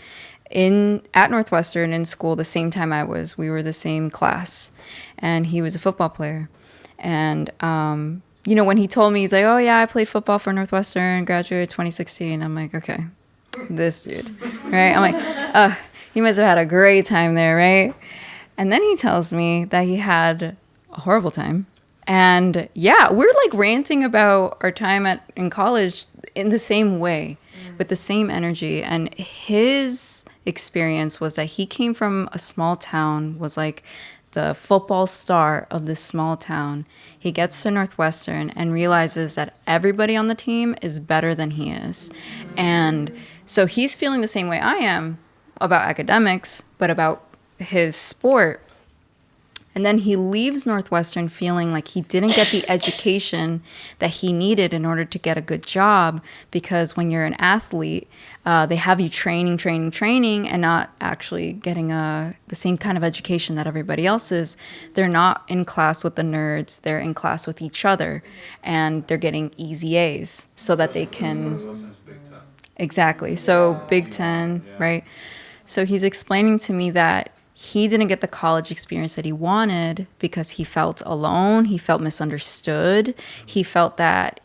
at Northwestern in school the same time I was. We were the same class, and he was a football player. And you know, when he told me, he's like, oh, yeah, I played football for Northwestern, graduated 2016. I'm like, okay, this dude, right? I'm like, he must have had a great time there, right? And then he tells me that he had a horrible time. And yeah, we're like ranting about our time in college in the same way, with the same energy. And his experience was that he came from a small town, was like the football star of this small town. He gets to Northwestern and realizes that everybody on the team is better than he is. And so he's feeling the same way I am about academics, but about his sport. And then he leaves Northwestern feeling like he didn't get the education that he needed in order to get a good job, because when you're an athlete, they have you training, and not actually getting the same kind of education that everybody else is. They're not in class with the nerds. They're in class with each other, and they're getting easy A's so that they can... Exactly. So Big Ten, right? So he's explaining to me that he didn't get the college experience that he wanted because he felt alone. He felt misunderstood. He felt that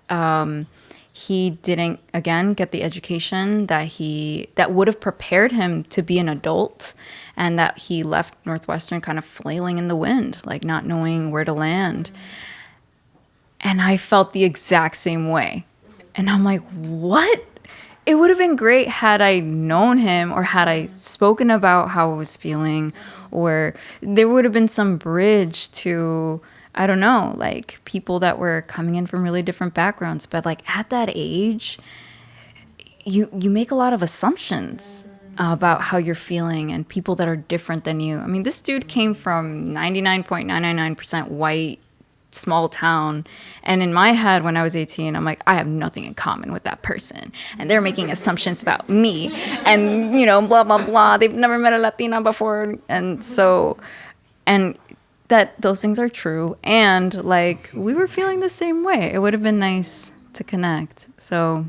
he didn't, again, get the education that would have prepared him to be an adult, and that he left Northwestern kind of flailing in the wind, like not knowing where to land. And I felt the exact same way. And I'm like, what? It would have been great had I known him, or had I spoken about how I was feeling, or there would have been some bridge to, I don't know, like people that were coming in from really different backgrounds. But like at that age, you make a lot of assumptions about how you're feeling and people that are different than you. I mean, this dude came from 99.999% white, small town, and in my head when I was 18, I'm like, I have nothing in common with that person, and they're making assumptions about me, and you know, blah blah blah, they've never met a Latina before, and so, and that those things are true, and like we were feeling the same way. It would have been nice to connect. So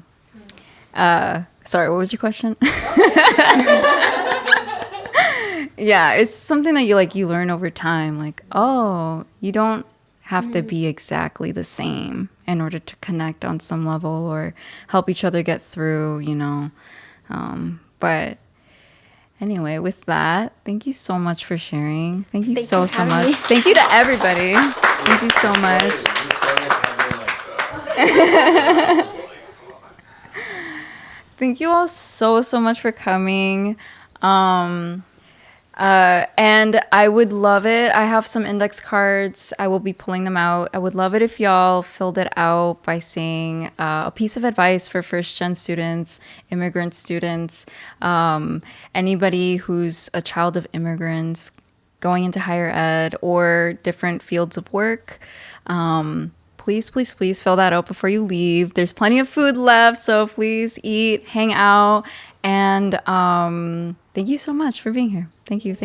sorry, what was your question? Yeah, it's something that you learn over time, like, oh, you don't have to be exactly the same in order to connect on some level or help each other get through, you know. But anyway, with that, thank you so much for sharing. Thank you so much. Thank you to everybody. Thank you so much. Thank you all so much for coming. And I would love it. I have some index cards. I will be pulling them out. I would love it if y'all filled it out by saying a piece of advice for first-gen students, immigrant students, anybody who's a child of immigrants going into higher ed or different fields of work. Please fill that out before you leave. There's plenty of food left, so please eat, hang out, and thank you so much for being here. Thank you.